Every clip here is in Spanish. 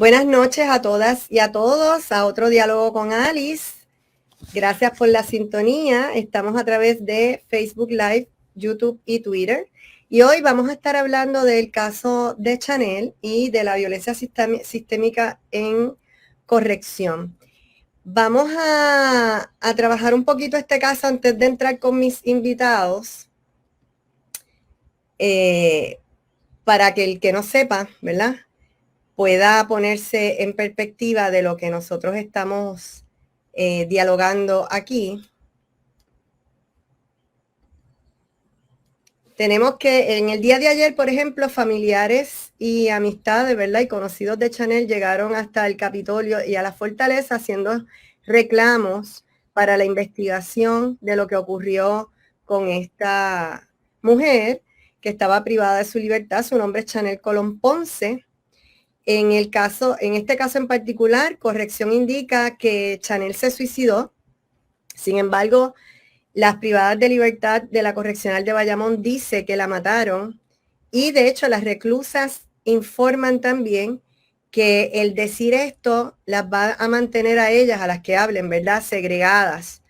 Buenas noches a todas y a todos, a otro diálogo con Alice. Gracias por la sintonía. Estamos a través de Facebook Live, YouTube y Twitter. Y hoy vamos a estar hablando del caso de Chanel y de la violencia sistémica en corrección. Vamos a trabajar un poquito este caso antes de entrar con mis invitados. Para que el que no sepa, ¿verdad?, pueda ponerse en perspectiva de lo que nosotros estamos dialogando aquí. Tenemos que en el día de ayer, por ejemplo, familiares y amistades, ¿verdad?, y conocidos de Chanel llegaron hasta el Capitolio y a la Fortaleza haciendo reclamos para la investigación de lo que ocurrió con esta mujer que estaba privada de su libertad. Su nombre es Chanel Colón Ponce. En este caso en particular, corrección indica que Chanel se suicidó. Sin embargo, las privadas de libertad de la correccional de Bayamón dice que la mataron, y de hecho las reclusas informan también que el decir esto las va a mantener a ellas, a las que hablen, ¿verdad?, segregadas,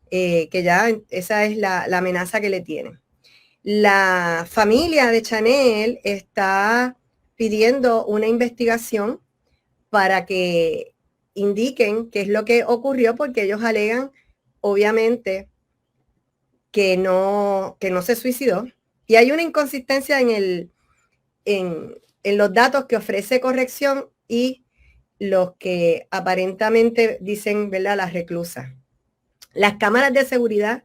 que ya esa es la amenaza que le tienen. La familia de Chanel está pidiendo una investigación para que indiquen qué es lo que ocurrió, porque ellos alegan, obviamente, que no se suicidó. Y hay una inconsistencia en los datos que ofrece corrección y los que aparentemente dicen, ¿verdad?, las reclusas. Las cámaras de seguridad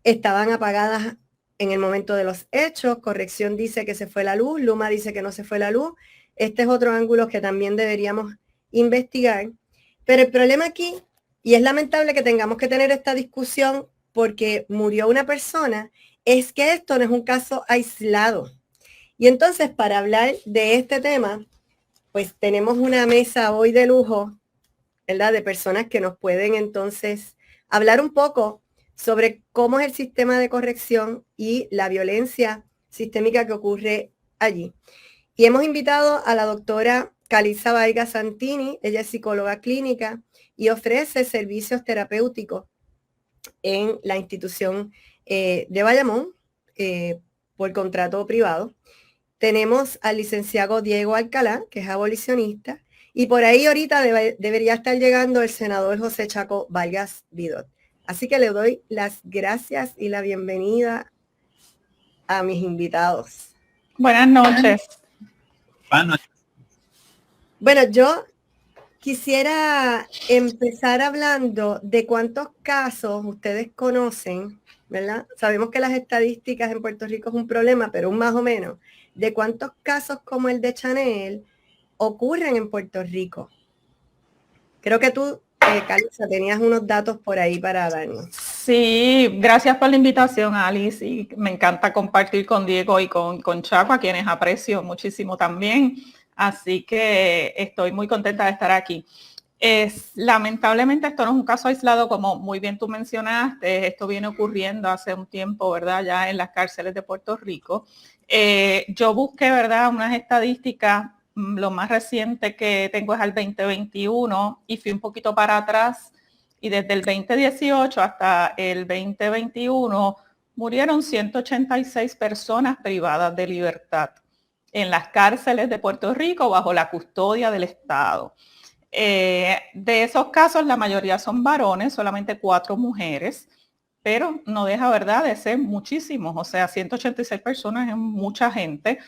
estaban apagadas en el momento de los hechos. Corrección dice que se fue la luz, Luma dice que no se fue la luz. Este es otro ángulo que también deberíamos investigar. Pero el problema aquí, y es lamentable que tengamos que tener esta discusión porque murió una persona, es que esto no es un caso aislado. Y entonces, para hablar de este tema, pues tenemos una mesa hoy de lujo, ¿verdad?, de personas que nos pueden entonces hablar un poco sobre cómo es el sistema de corrección y la violencia sistémica que ocurre allí. Y hemos invitado a la doctora Calisa Vargas Santini. Ella es psicóloga clínica y ofrece servicios terapéuticos en la institución de Bayamón por contrato privado. Tenemos al licenciado Diego Alcalá, que es abolicionista, y por ahí ahorita debería estar llegando el senador José Chaco Vargas Vidot. Así que le doy las gracias y la bienvenida a mis invitados. Buenas noches. Bueno, yo quisiera empezar hablando de cuántos casos ustedes conocen, ¿verdad? Sabemos que las estadísticas en Puerto Rico es un problema, pero un más o menos, de cuántos casos como el de Chanel ocurren en Puerto Rico. Creo que tú, Calisa, tenías unos datos por ahí para darnos. Sí, gracias por la invitación, Alice, y me encanta compartir con Diego y con Chaco, a quienes aprecio muchísimo también, así que estoy muy contenta de estar aquí. Lamentablemente esto no es un caso aislado, como muy bien tú mencionaste, esto viene ocurriendo hace un tiempo, ¿verdad?, ya en las cárceles de Puerto Rico. Yo busqué, ¿verdad?, unas estadísticas. Lo más reciente que tengo es al 2021 y fui un poquito para atrás, y desde el 2018 hasta el 2021 murieron 186 personas privadas de libertad en las cárceles de Puerto Rico bajo la custodia del Estado. De esos casos, la mayoría son varones, solamente 4 mujeres, pero no deja, ¿verdad?, de ser muchísimos. O sea, 186 personas es mucha gente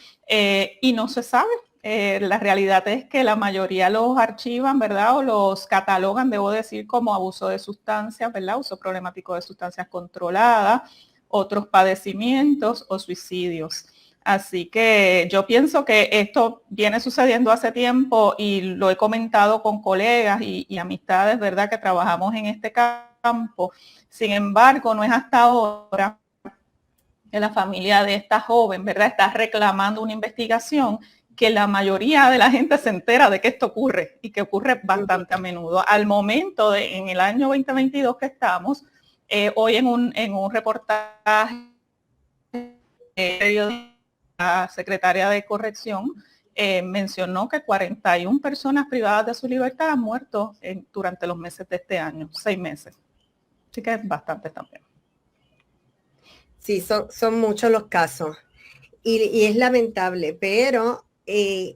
y no se sabe. La realidad es que la mayoría los archivan, ¿verdad?, o los catalogan, debo decir, como abuso de sustancias, ¿verdad?, uso problemático de sustancias controladas, otros padecimientos o suicidios. Así que yo pienso que esto viene sucediendo hace tiempo y lo he comentado con colegas y amistades, ¿verdad?, que trabajamos en este campo. Sin embargo, no es hasta ahora que la familia de esta joven, ¿verdad?, está reclamando una investigación, que la mayoría de la gente se entera de que esto ocurre y que ocurre bastante a menudo. Al momento en el año 2022 que estamos, hoy en un reportaje de la secretaria de Corrección, mencionó que 41 personas privadas de su libertad han muerto durante los meses de este año, 6 meses. Así que es bastante también. Sí, son muchos los casos y es lamentable, pero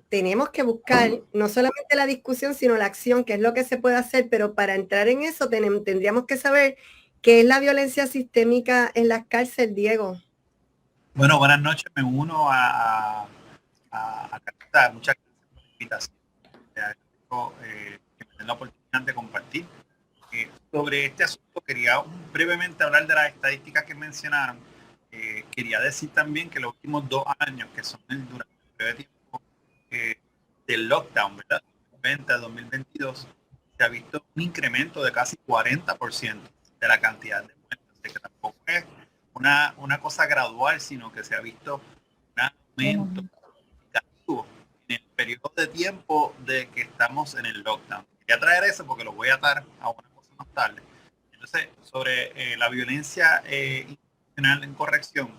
tenemos que buscar no solamente la discusión, sino la acción, que es lo que se puede hacer, pero para entrar en eso tendríamos que saber qué es la violencia sistémica en las cárceles, Diego. Bueno, buenas noches, me uno a Carita. Muchas gracias por la invitación. Que me den la oportunidad de compartir. Sobre este asunto quería brevemente hablar de las estadísticas que mencionaron. Quería decir también que los últimos 2 años, que son durante el breve tiempo del lockdown, ¿verdad? 2020 a 2022, se ha visto un incremento de casi 40% de la cantidad de muertes. Así que tampoco es una cosa gradual, sino que se ha visto un aumento significativo en el periodo de tiempo de que estamos en el lockdown. Quería traer eso porque lo voy a atar a una cosa más tarde. Entonces, sobre la violencia institucional en corrección,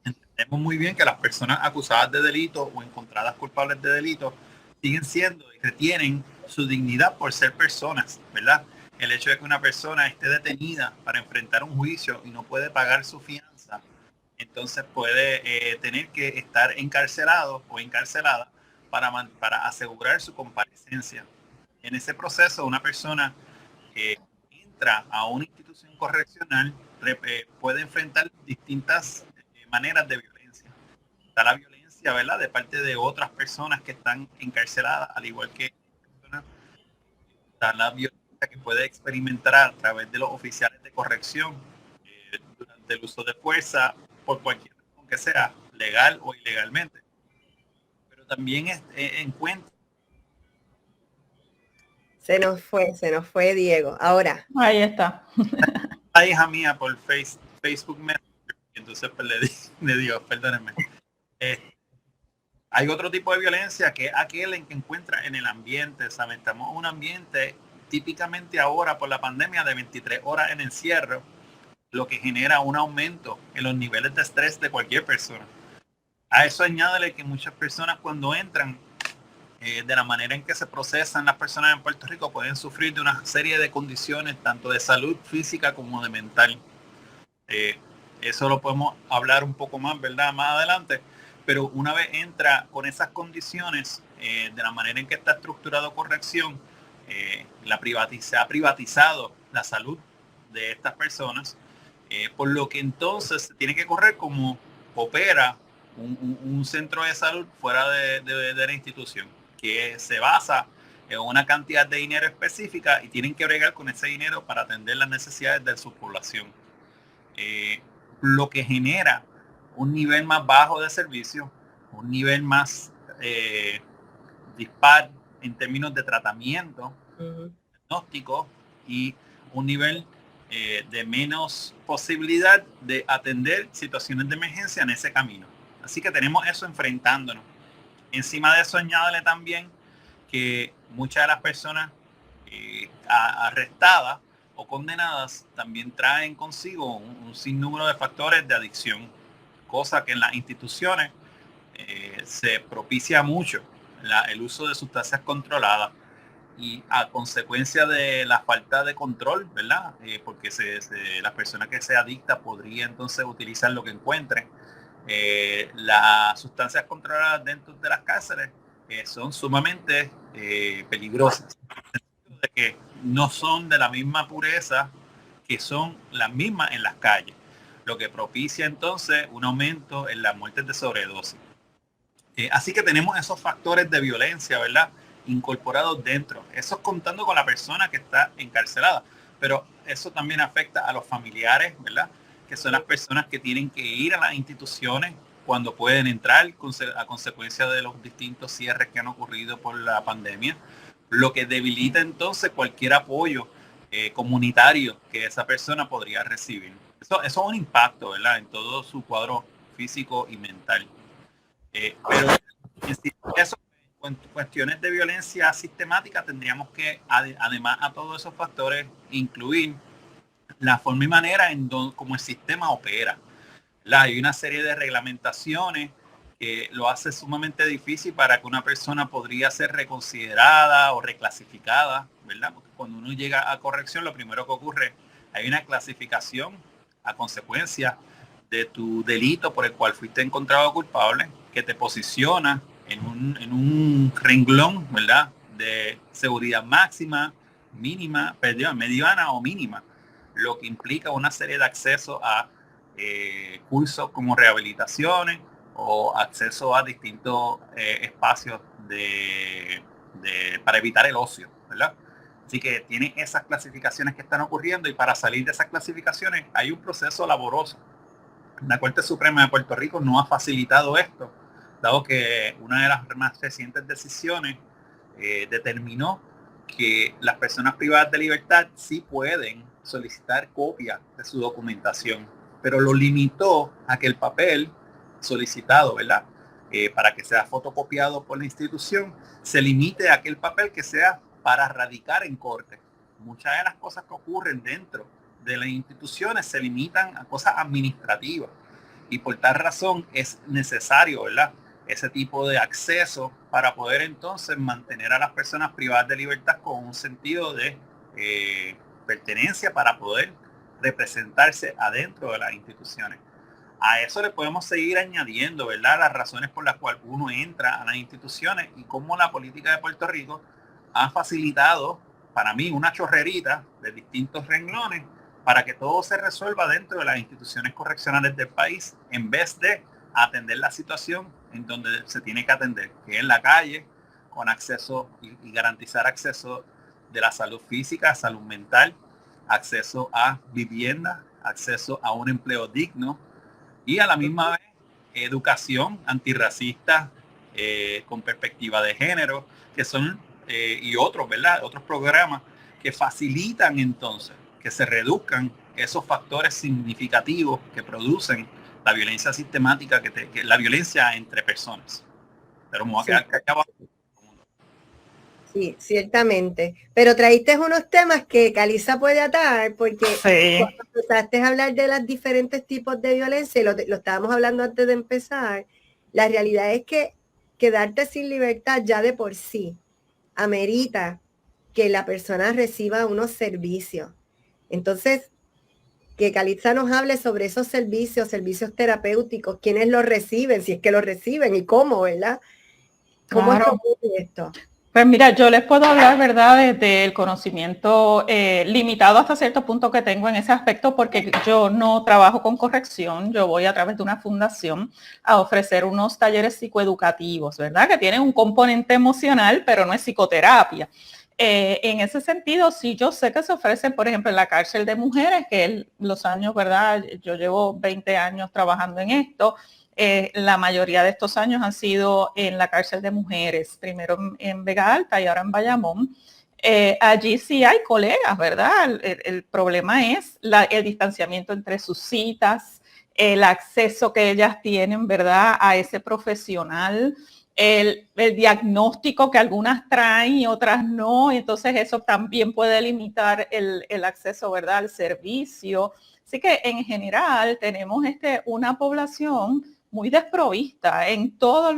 entendemos muy bien que las personas acusadas de delito o encontradas culpables de delito siguen siendo y retienen su dignidad por ser personas, ¿verdad? El hecho de que una persona esté detenida para enfrentar un juicio y no puede pagar su fianza, entonces puede tener que estar encarcelado o encarcelada para asegurar su comparecencia. En ese proceso, una persona que entra a una institución correccional puede enfrentar distintas maneras de violencia. Está la violencia, ¿verdad?, de parte de otras personas que están encarceladas, al igual que personas. Está la violencia que puede experimentar a través de los oficiales de corrección durante el uso de fuerza por cualquier razón que sea, legal o ilegalmente. Pero también encuentra. Se nos fue Diego. Ahora. Ahí está. La hija mía por Facebook Messenger, entonces pues, le digo, perdónenme. Hay otro tipo de violencia que es aquel en que encuentra en el ambiente, ¿saben? Estamos en un ambiente típicamente ahora por la pandemia de 23 horas en encierro, lo que genera un aumento en los niveles de estrés de cualquier persona. A eso añádele que muchas personas cuando entran, de la manera en que se procesan las personas en Puerto Rico, pueden sufrir de una serie de condiciones, tanto de salud física como de mental. Eso lo podemos hablar un poco más, ¿verdad?, más adelante. Pero una vez entra con esas condiciones, de la manera en que está estructurado corrección, se ha privatizado la salud de estas personas, por lo que entonces se tiene que correr como opera un centro de salud fuera de la institución, que se basa en una cantidad de dinero específica y tienen que bregar con ese dinero para atender las necesidades de su población. Lo que genera un nivel más bajo de servicio, un nivel más dispar en términos de tratamiento, diagnóstico y un nivel de menos posibilidad de atender situaciones de emergencia en ese camino. Así que tenemos eso enfrentándonos. Encima de eso, añádele también que muchas de las personas arrestadas o condenadas también traen consigo un sinnúmero de factores de adicción, cosa que en las instituciones se propicia mucho el uso de sustancias controladas, y a consecuencia de la falta de control, ¿verdad? Porque la persona que sea adicta podría entonces utilizar lo que encuentre. Las sustancias controladas dentro de las cárceles son sumamente peligrosas, de que no son de la misma pureza que son las mismas en las calles, lo que propicia entonces un aumento en las muertes de sobredosis. Así que tenemos esos factores de violencia, ¿verdad?, incorporados dentro. Eso contando con la persona que está encarcelada, pero eso también afecta a los familiares, ¿verdad?, que son las personas que tienen que ir a las instituciones cuando pueden entrar a consecuencia de los distintos cierres que han ocurrido por la pandemia, lo que debilita entonces cualquier apoyo comunitario que esa persona podría recibir. Eso es un impacto, ¿verdad?, en todo su cuadro físico y mental. Pero eso, en cuestiones de violencia sistemática, tendríamos que, además a todos esos factores, incluir la forma y manera en como el sistema opera. Hay una serie de reglamentaciones que lo hace sumamente difícil para que una persona podría ser reconsiderada o reclasificada, ¿verdad? Porque cuando uno llega a corrección, lo primero que ocurre, hay una clasificación a consecuencia de tu delito por el cual fuiste encontrado culpable, que te posiciona en un renglón, ¿verdad?, de seguridad máxima, mínima, perdón, mediana o mínima, lo que implica una serie de accesos a cursos como rehabilitaciones o acceso a distintos espacios para evitar el ocio, ¿verdad? Así que tiene esas clasificaciones que están ocurriendo, y para salir de esas clasificaciones hay un proceso laboroso. La Corte Suprema de Puerto Rico no ha facilitado esto, dado que una de las más recientes decisiones determinó que las personas privadas de libertad sí pueden solicitar copias de su documentación, pero lo limitó a que el papel solicitado, ¿verdad?, para que sea fotocopiado por la institución, se limite a aquel papel que sea para radicar en corte. Muchas de las cosas que ocurren dentro de las instituciones se limitan a cosas administrativas, y por tal razón es necesario, ¿verdad?, ese tipo de acceso para poder entonces mantener a las personas privadas de libertad con un sentido de pertenencia, para poder representarse adentro de las instituciones. A eso le podemos seguir añadiendo, ¿verdad?, las razones por las cuales uno entra a las instituciones y cómo la política de Puerto Rico ha facilitado, para mí, una chorrerita de distintos renglones para que todo se resuelva dentro de las instituciones correccionales del país, en vez de atender la situación en donde se tiene que atender, que es en la calle, con acceso y garantizar acceso de la salud física, salud mental, acceso a vivienda, acceso a un empleo digno, y a la misma vez educación antirracista con perspectiva de género, que son y otros, ¿verdad?, otros programas que facilitan entonces que se reduzcan esos factores significativos que producen la violencia sistemática, que la violencia entre personas. Pero me voy a quedar callado. Sí, ciertamente. Pero traíste unos temas que Calisa puede atar, porque cuando empezaste a hablar de los diferentes tipos de violencia, y lo estábamos hablando antes de empezar, la realidad es que quedarte sin libertad ya de por sí amerita que la persona reciba unos servicios. Entonces, que Calisa nos hable sobre esos servicios terapéuticos, quiénes los reciben, si es que los reciben y cómo, ¿verdad? ¿Cómo es que ocurre esto? Pues mira, yo les puedo hablar, ¿verdad?, desde el conocimiento limitado hasta cierto punto que tengo en ese aspecto, porque yo no trabajo con corrección, yo voy a través de una fundación a ofrecer unos talleres psicoeducativos, ¿verdad?, que tienen un componente emocional, pero no es psicoterapia. En ese sentido, sí, yo sé que se ofrecen, por ejemplo, en la cárcel de mujeres, que los años, ¿verdad?, yo llevo 20 años trabajando en esto. La mayoría de estos años han sido en la cárcel de mujeres, primero en Vega Alta y ahora en Bayamón. Allí sí hay colegas, ¿verdad? El problema es el distanciamiento entre sus citas, el acceso que ellas tienen, ¿verdad?, a ese profesional, el diagnóstico que algunas traen y otras no, entonces eso también puede limitar el acceso, ¿verdad?, al servicio. Así que en general tenemos una población muy desprovista en todos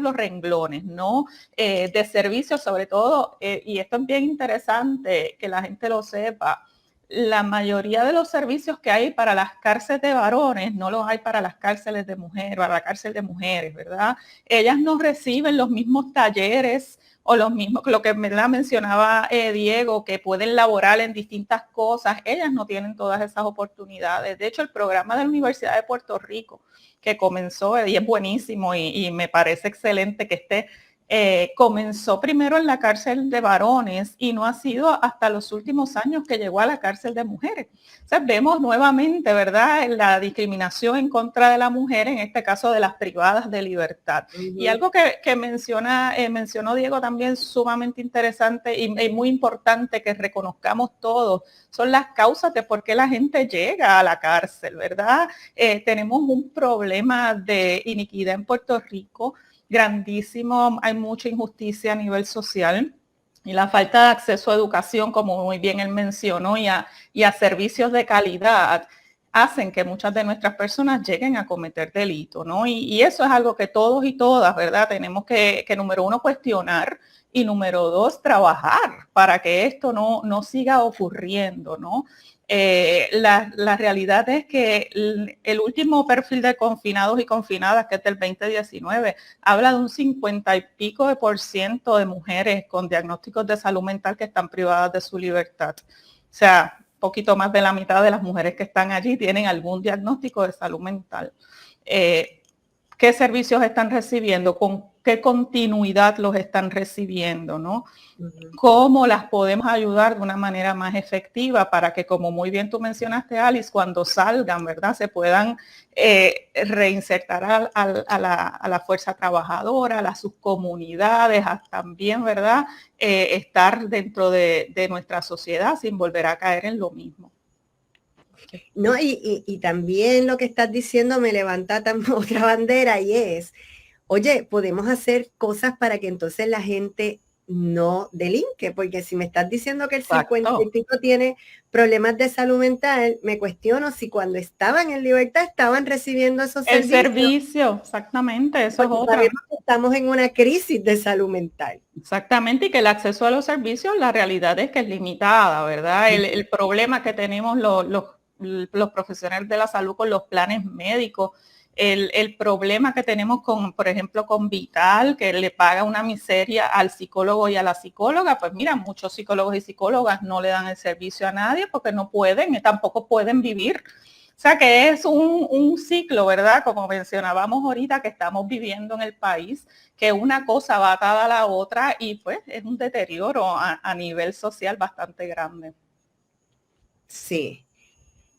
los renglones, ¿no? De servicios sobre todo, y esto es bien interesante que la gente lo sepa, la mayoría de los servicios que hay para las cárceles de varones no los hay para las cárceles de mujeres, para la cárcel de mujeres, ¿verdad? Ellas no reciben los mismos talleres o los mismos, lo que me la mencionaba Diego, que pueden laborar en distintas cosas. Ellas no tienen todas esas oportunidades. De hecho, el programa de la Universidad de Puerto Rico, que comenzó y es buenísimo y me parece excelente que comenzó primero en la cárcel de varones y no ha sido hasta los últimos años que llegó a la cárcel de mujeres. O sea, vemos nuevamente, ¿verdad?, la discriminación en contra de la mujer, en este caso de las privadas de libertad. Y algo que mencionó Diego también sumamente interesante y muy importante que reconozcamos todos, son las causas de por qué la gente llega a la cárcel, ¿verdad? Tenemos un problema de iniquidad en Puerto Rico grandísimo, hay mucha injusticia a nivel social y la falta de acceso a educación, como muy bien él mencionó, y a servicios de calidad, hacen que muchas de nuestras personas lleguen a cometer delito, ¿no? Y eso es algo que todos y todas, ¿verdad? Tenemos que número uno, cuestionar y número dos, trabajar para que esto no siga ocurriendo, ¿no? La realidad es que el último perfil de confinados y confinadas, que es del 2019, habla de un 50 y pico de % de mujeres con diagnósticos de salud mental que están privadas de su libertad. O sea, poquito más de la mitad de las mujeres que están allí tienen algún diagnóstico de salud mental. ¿Qué servicios están recibiendo? ¿Con qué continuidad los están recibiendo? ¿No? ¿Cómo las podemos ayudar de una manera más efectiva para que, como muy bien tú mencionaste, Alice, cuando salgan, ¿verdad?, se puedan reinsertar a la fuerza trabajadora, a sus comunidades, también, ¿verdad?, estar dentro de nuestra sociedad sin volver a caer en lo mismo. No, y también lo que estás diciendo me levanta otra bandera y es, oye, podemos hacer cosas para que entonces la gente no delinque, porque si me estás diciendo que el 50 y pico tiene problemas de salud mental, me cuestiono si cuando estaban en libertad estaban recibiendo esos servicios. El servicio, exactamente, eso es otra. Sabemos que estamos en una crisis de salud mental. Exactamente, y que el acceso a los servicios, la realidad es que es limitada, ¿verdad? El problema que tenemos los profesionales de la salud con los planes médicos, el problema que tenemos con, por ejemplo, con Vital, que le paga una miseria al psicólogo y a la psicóloga, pues mira, muchos psicólogos y psicólogas no le dan el servicio a nadie porque no pueden, y tampoco pueden vivir. O sea que es un ciclo, ¿verdad? Como mencionábamos ahorita, que estamos viviendo en el país, que una cosa va atada a la otra y pues es un deterioro a nivel social bastante grande. Sí.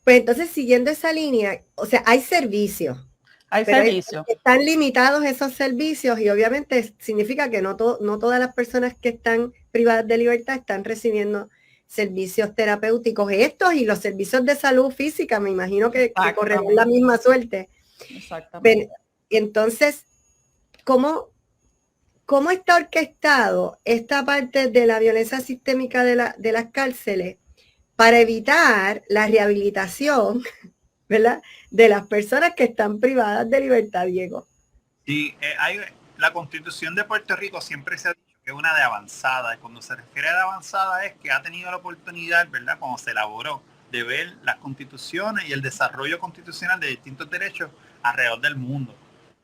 Pues entonces, siguiendo esa línea, o sea, hay servicios. Hay servicios. Están limitados esos servicios y obviamente significa que no todas las personas que están privadas de libertad están recibiendo servicios terapéuticos, estos y los servicios de salud física, me imagino que corren la misma suerte. Exactamente. Entonces, ¿cómo está orquestado esta parte de la violencia sistémica de las cárceles para evitar la rehabilitación, ¿verdad?, de las personas que están privadas de libertad, Diego? Sí, la Constitución de Puerto Rico siempre se ha dicho que es una de avanzada, y cuando se refiere a de avanzada es que ha tenido la oportunidad, ¿verdad?, cuando se elaboró, de ver las constituciones y el desarrollo constitucional de distintos derechos alrededor del mundo.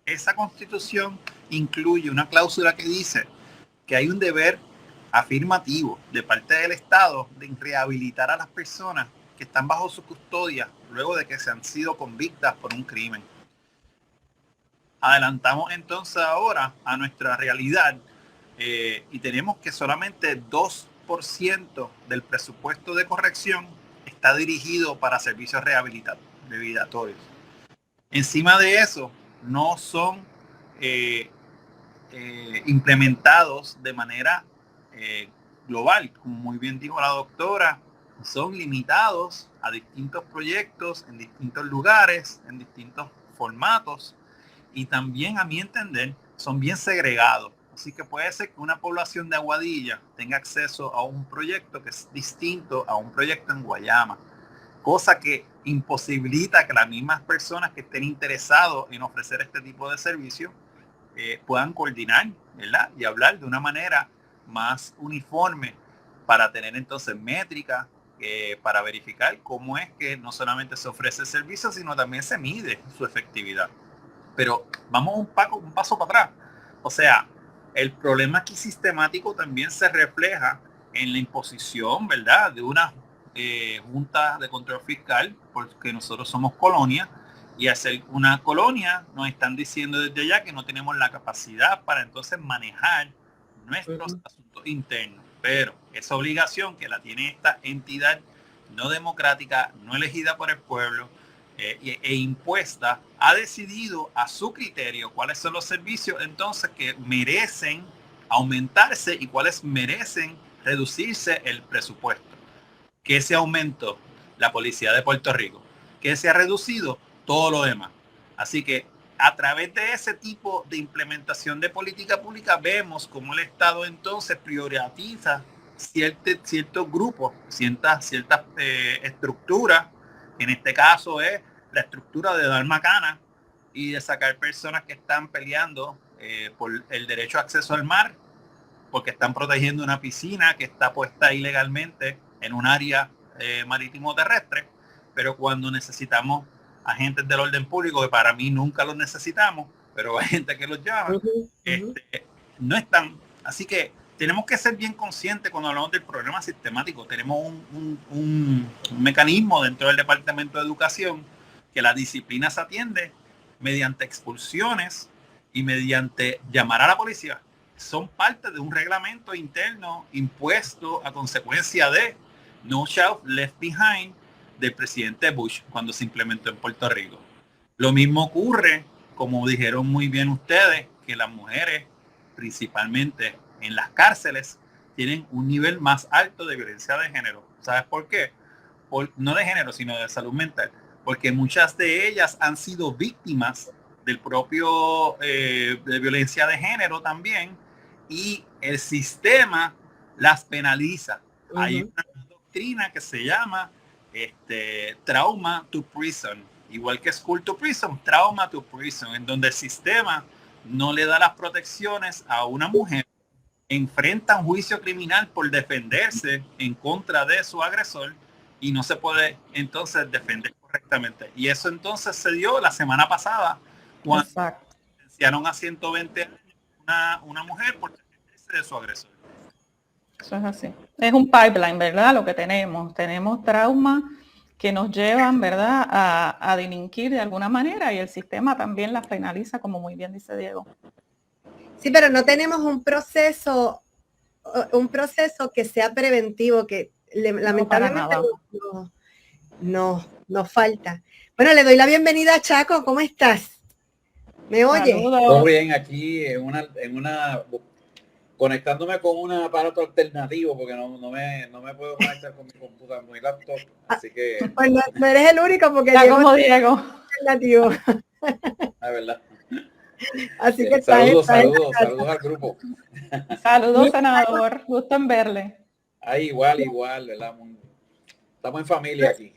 Esa Constitución incluye una cláusula que dice que hay un deber afirmativo de parte del Estado de rehabilitar a las personas que están bajo su custodia luego de que se han sido convictas por un crimen. Adelantamos entonces ahora a nuestra realidad y tenemos que solamente 2% del presupuesto de corrección está dirigido para servicios rehabilitatorios. Encima de eso, no son implementados de manera global, como muy bien dijo la doctora, son limitados a distintos proyectos en distintos lugares, en distintos formatos, y también, a mi entender, son bien segregados. Así que puede ser que una población de Aguadilla tenga acceso a un proyecto que es distinto a un proyecto en Guayama, cosa que imposibilita que las mismas personas que estén interesados en ofrecer este tipo de servicio puedan coordinar, ¿verdad?, y hablar de una manera más uniforme para tener entonces métricas para verificar cómo es que no solamente se ofrece el servicio, sino también se mide su efectividad. Pero vamos un paso para atrás. O sea, el problema aquí sistemático también se refleja en la imposición, ¿verdad?, de una junta de control fiscal, porque nosotros somos colonia, y hacer una colonia nos están diciendo desde allá que no tenemos la capacidad para entonces manejar nuestros asuntos internos. Pero esa obligación que la tiene esta entidad no democrática, no elegida por el pueblo e impuesta, ha decidido a su criterio cuáles son los servicios entonces que merecen aumentarse y cuáles merecen reducirse el presupuesto. ¿Qué se aumentó? La Policía de Puerto Rico. ¿Qué se ha reducido? Todo lo demás. Así que a través de ese tipo de implementación de política pública vemos cómo el Estado entonces prioriza ciertos grupos, ciertas estructuras En este caso es la estructura de dar macana y de sacar personas que están peleando por el derecho a acceso al mar, porque están protegiendo una piscina que está puesta ilegalmente en un área marítimo terrestre, pero cuando necesitamos agentes del orden público, que para mí nunca los necesitamos, pero hay gente que los llama, no están. Así que tenemos que ser bien conscientes cuando hablamos del problema sistemático. Tenemos un mecanismo dentro del Departamento de Educación que la disciplina se atiende mediante expulsiones y mediante llamar a la policía. Son parte de un reglamento interno impuesto a consecuencia de No Child Left Behind del presidente Bush cuando se implementó en Puerto Rico. Lo mismo ocurre, como dijeron muy bien ustedes, que las mujeres, principalmente en las cárceles, tienen un nivel más alto de violencia de género. ¿Sabes por qué? No de género, sino de salud mental. Porque muchas de ellas han sido víctimas del propio de violencia de género también, y el sistema las penaliza. Hay una doctrina que se llama trauma to prison, igual que school to prison, trauma to prison, en donde el sistema no le da las protecciones a una mujer, enfrenta un juicio criminal por defenderse en contra de su agresor y no se puede entonces defender correctamente. Y eso entonces se dio la semana pasada cuando sentenciaron a 120 años una mujer por defenderse de su agresor. Eso es así. Es un pipeline, ¿verdad? Lo que tenemos. Tenemos traumas que nos llevan, ¿verdad?, a delinquir de alguna manera, y el sistema también las penaliza, como muy bien dice Diego. Sí, pero no tenemos un proceso que sea preventivo, que lamentablemente nos falta. Bueno, le doy la bienvenida a Chaco. ¿Cómo estás? ¿Me oye? Todo bien, aquí en una conectándome con un aparato alternativo, porque no me puedo conectar con mi computadora, con mi laptop, así que... Pues no eres el único, porque ya como Diego. Alternativo. La verdad. Así que saludos al grupo. Saludos, senador. Gusto en verle. Ahí igual, ¿verdad? Estamos en familia aquí.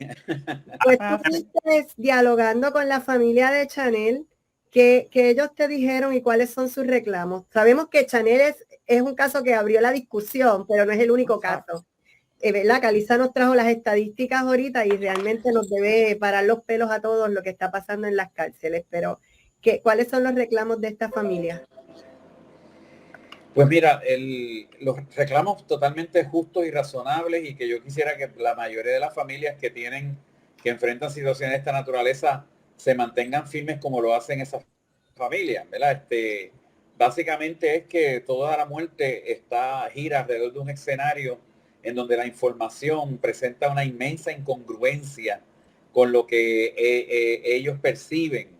Pues tú fuiste dialogando con la familia de Chanel, que ellos te dijeron y cuáles son sus reclamos. Sabemos que Chanel es un caso que abrió la discusión, pero no es el único caso. ¿Verdad? Calisa nos trajo las estadísticas ahorita y realmente nos debe parar los pelos a todos lo que está pasando en las cárceles, pero ¿cuáles son los reclamos de esta familia? Pues mira, los reclamos totalmente justos y razonables, y que yo quisiera que la mayoría de las familias que enfrentan situaciones de esta naturaleza se mantengan firmes como lo hacen esas familias, ¿verdad? Básicamente es que toda la muerte gira alrededor de un escenario en donde la información presenta una inmensa incongruencia con lo que ellos perciben.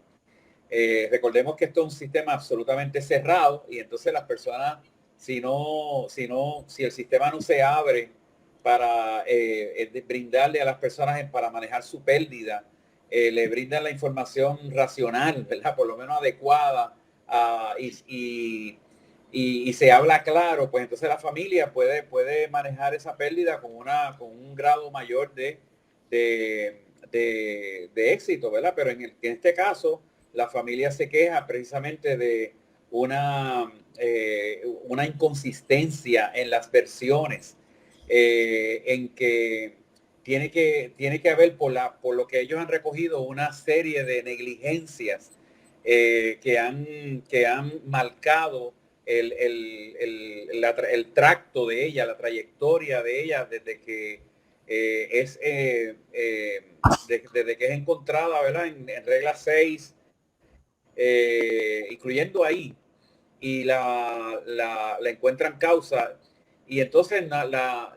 Recordemos que esto es un sistema absolutamente cerrado, y entonces las personas, si el sistema no se abre para brindarle a las personas para manejar su pérdida, le brindan la información racional, ¿verdad? Por lo menos adecuada, y se habla claro, pues entonces la familia puede manejar esa pérdida con un grado mayor de éxito, ¿verdad? Pero en este caso, la familia se queja precisamente de una inconsistencia en las versiones, en que tiene que haber, por lo que ellos han recogido, una serie de negligencias que han marcado el tracto de ella, la trayectoria de ella desde que desde que es encontrada, ¿verdad?, en regla 6, incluyendo ahí, y la encuentran causa, y entonces la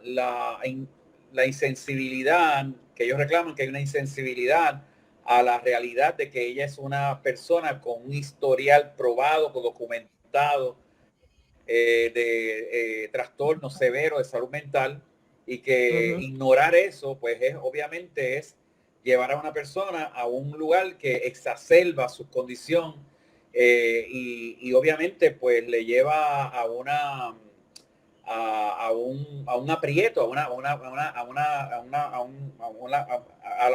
insensibilidad que ellos reclaman, que hay una insensibilidad a la realidad de que ella es una persona con un historial probado, documentado, de trastornos severos de salud mental, y que ignorar eso, pues obviamente es llevar a una persona a un lugar que exacerba su condición, y obviamente pues le lleva a a un aprieto, a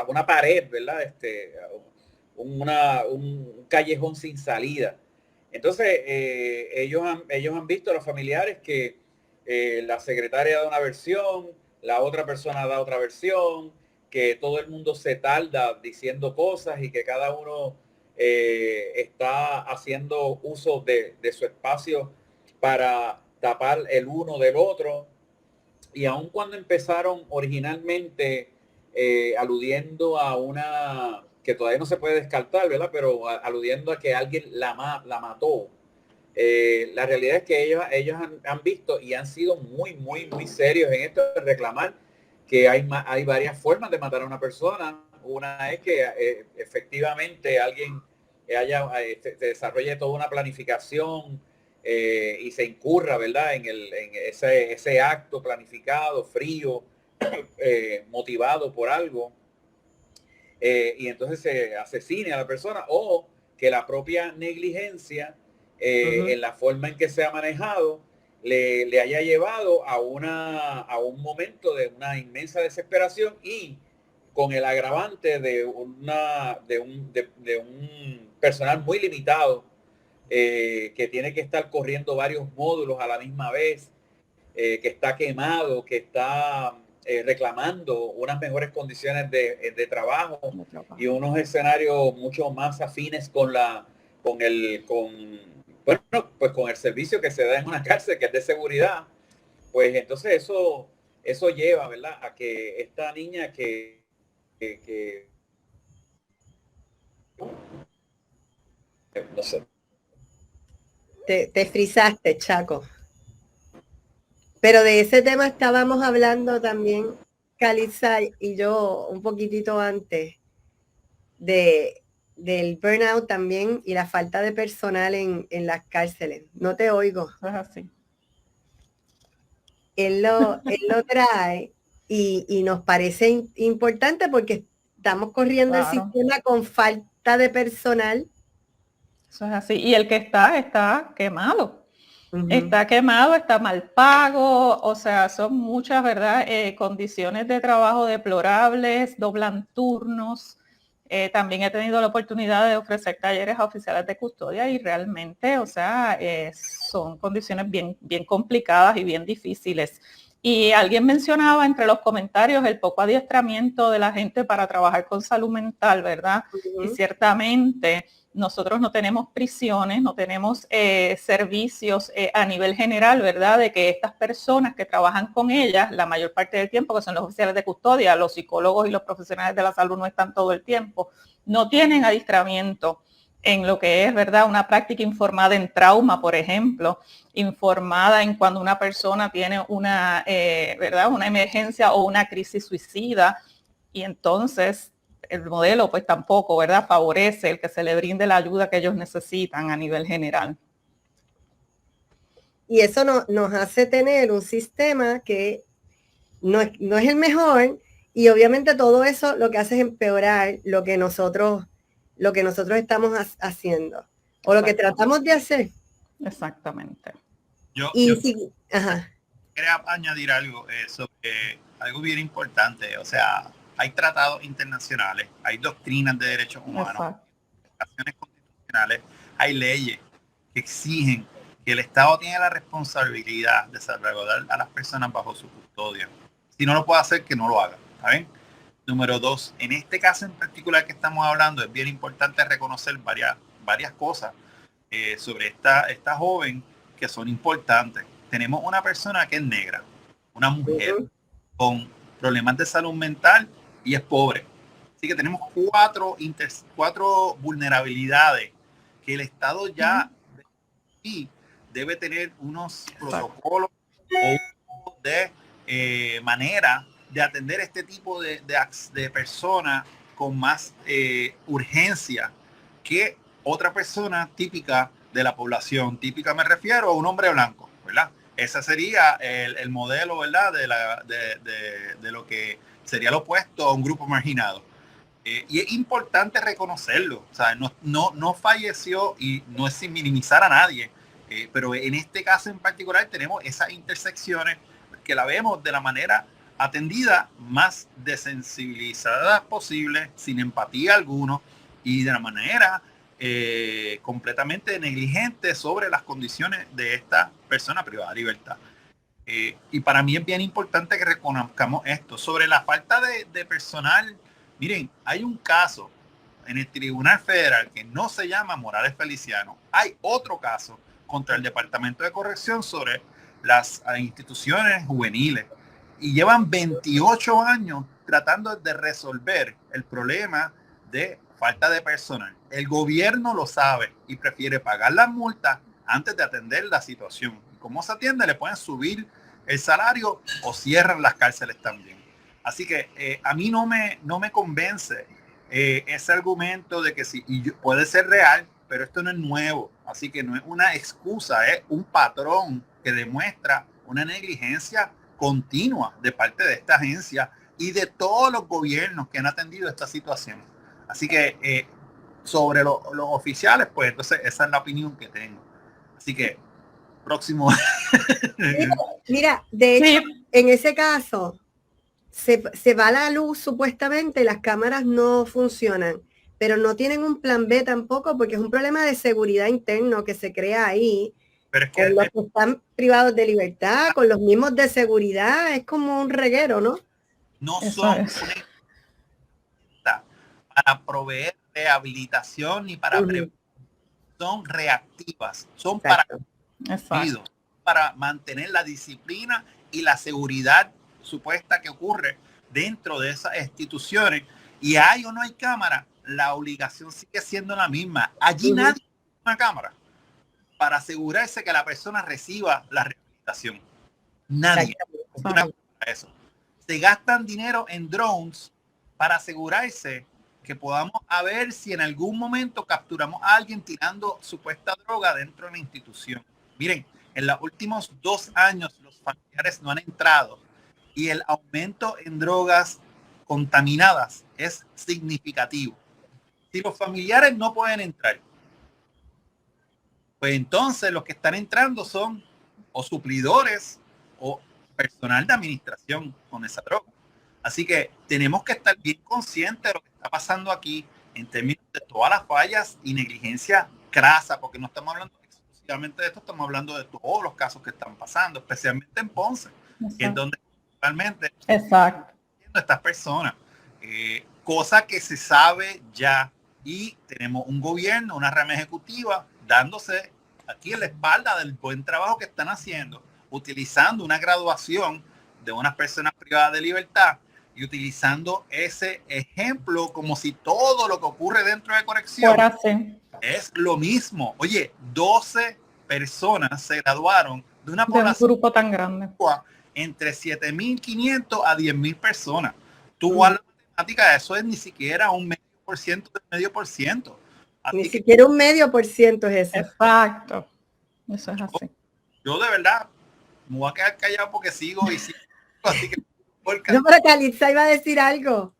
una pared, ¿verdad? Un callejón sin salida. Entonces, ellos han visto, los familiares, que la secretaria da una versión, la otra persona da otra versión, que todo el mundo se tarda diciendo cosas y que cada uno está haciendo uso de su espacio para tapar el uno del otro. Y aun cuando empezaron originalmente aludiendo a una, que todavía no se puede descartar, ¿verdad? Pero aludiendo a que alguien la mató. La realidad es que ellos han visto y han sido muy serios en esto de reclamar que hay varias formas de matar a una persona. Una es que efectivamente alguien se desarrolle toda una planificación y se incurra, ¿verdad? En ese acto planificado, frío, motivado por algo. Y entonces se asesine a la persona, o que la propia negligencia en la forma en que se ha manejado le haya llevado a un momento de una inmensa desesperación, y con el agravante de un personal muy limitado que tiene que estar corriendo varios módulos a la misma vez, que está quemado, que está reclamando unas mejores condiciones de trabajo y unos escenarios mucho más afines con el servicio que se da en una cárcel, que es de seguridad. Pues entonces eso lleva, ¿verdad?, a que esta niña que no sé. Te frizaste, Chaco. Pero de ese tema estábamos hablando también, Calitza y yo, un poquitito antes, del burnout también y la falta de personal en las cárceles. No te oigo. Es así. Él lo trae y nos parece importante porque estamos corriendo el sistema con falta de personal. Eso es así. Y el que está quemado. Está quemado, está mal pago, o sea, son muchas, ¿verdad? Condiciones de trabajo deplorables, doblan turnos. También he tenido la oportunidad de ofrecer talleres a oficiales de custodia y realmente, o sea, son condiciones bien complicadas y bien difíciles. Y alguien mencionaba entre los comentarios el poco adiestramiento de la gente para trabajar con salud mental, ¿verdad? Y ciertamente nosotros no tenemos prisiones, no tenemos servicios a nivel general, ¿verdad? De que estas personas que trabajan con ellas, la mayor parte del tiempo, que son los oficiales de custodia, los psicólogos y los profesionales de la salud no están todo el tiempo, no tienen adiestramiento en lo que es, ¿verdad?, una práctica informada en trauma, por ejemplo, informada en cuando una persona tiene una, ¿verdad?, una emergencia o una crisis suicida, y entonces el modelo pues tampoco, ¿verdad?, favorece el que se le brinde la ayuda que ellos necesitan a nivel general. Y eso nos hace tener un sistema que no es el mejor, y obviamente todo eso lo que hace es empeorar lo que nosotros estamos haciendo o lo que tratamos de hacer. Exactamente. Yo quería añadir algo sobre algo bien importante. O sea, hay tratados internacionales, hay doctrinas de derechos humanos, acciones constitucionales, hay leyes que exigen que el Estado tiene la responsabilidad de salvaguardar a las personas bajo su custodia. Si no lo puede hacer, que no lo haga. ¿Saben? Número 2, en este caso en particular que estamos hablando, es bien importante reconocer varias cosas sobre esta joven que son importantes. Tenemos una persona que es negra, una mujer con problemas de salud mental y es pobre. Así que tenemos cuatro vulnerabilidades que el Estado ya debe tener unos protocolos o de manera de atender este tipo de personas con más urgencia que otra persona típica de la población. Típica me refiero a un hombre blanco, ¿verdad? Ese sería el modelo, ¿verdad?, de lo que sería lo opuesto a un grupo marginado. Y es importante reconocerlo. O sea, no falleció, y no es sin minimizar a nadie. Pero en este caso en particular tenemos esas intersecciones que la vemos de la manera atendida más desensibilizada posible, sin empatía alguno y de la manera completamente negligente sobre las condiciones de esta persona privada de libertad. Y para mí es bien importante que reconozcamos esto. Sobre la falta de personal, miren, hay un caso en el Tribunal Federal que no se llama Morales Feliciano. Hay otro caso contra el Departamento de Corrección sobre las instituciones juveniles y llevan 28 años tratando de resolver el problema de falta de personal. El gobierno lo sabe y prefiere pagar las multas antes de atender la situación. ¿Cómo se atiende? Le pueden subir el salario o cierran las cárceles también. Así que a mí no me convence ese argumento de que sí, y puede ser real, pero esto no es nuevo. Así que no es una excusa, es un patrón que demuestra una negligencia continua de parte de esta agencia y de todos los gobiernos que han atendido esta situación. Así que sobre los oficiales, pues entonces esa es la opinión que tengo. Así que próximo. Mira, de hecho, en ese caso, se va la luz supuestamente, las cámaras no funcionan, pero no tienen un plan B tampoco porque es un problema de seguridad interno que se crea ahí. Pero es que con los que están privados de libertad, con los mismos de seguridad, es como un reguero, ¿no? No son para proveer rehabilitación ni para prevención, son reactivas, son para mantener la disciplina y la seguridad supuesta que ocurre dentro de esas instituciones. Y hay o no hay cámara, la obligación sigue siendo la misma. Allí nadie tiene una cámara para asegurarse que la persona reciba la rehabilitación. Nadie. Eso. Se gastan dinero en drones para asegurarse que podamos ver si en algún momento capturamos a alguien tirando supuesta droga dentro de la institución. Miren, en los últimos 2 años los familiares no han entrado y el aumento en drogas contaminadas es significativo. Si los familiares no pueden entrar, pues entonces los que están entrando son o suplidores o personal de administración con esa droga. Así que tenemos que estar bien conscientes de lo que está pasando aquí en términos de todas las fallas y negligencia crasa, porque no estamos hablando exclusivamente de esto, estamos hablando de todos los casos que están pasando, especialmente en Ponce, que es donde realmente estas personas, cosa que se sabe ya, y tenemos un gobierno, una rama ejecutiva dándose aquí en la espalda del buen trabajo que están haciendo, utilizando una graduación de unas personas privadas de libertad y utilizando ese ejemplo como si todo lo que ocurre dentro de corrección es lo mismo. Oye, 12 personas se graduaron de una población, un grupo tan grande, entre 7.500 a 10.000 personas. Tú a la matemática, eso es ni siquiera un 0.5% del 0.5%. Ni siquiera un 0.5% es eso. Exacto. Eso es así. Yo de verdad me voy a quedar callado porque sigo y sigo. Así que, no, pero Calitza iba a decir algo.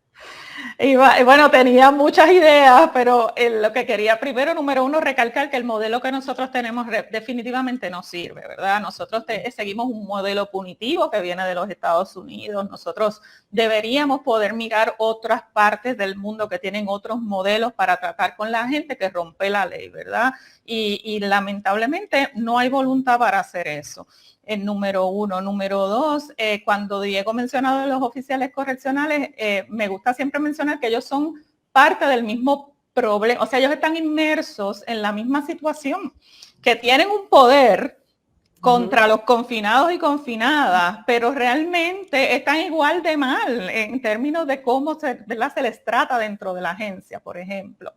Bueno, tenía muchas ideas, pero lo que quería primero, número uno, recalcar que el modelo que nosotros tenemos definitivamente no sirve, ¿verdad? Nosotros seguimos un modelo punitivo que viene de los Estados Unidos. Nosotros deberíamos poder mirar otras partes del mundo que tienen otros modelos para tratar con la gente que rompe la ley, ¿verdad? Y lamentablemente no hay voluntad para hacer eso. Número uno. Número dos, cuando Diego mencionado de los oficiales correccionales, me gusta siempre mencionar que ellos son parte del mismo problema, o sea, ellos están inmersos en la misma situación, que tienen un poder contra los confinados y confinadas, pero realmente están igual de mal en términos de cómo se les trata dentro de la agencia, por ejemplo.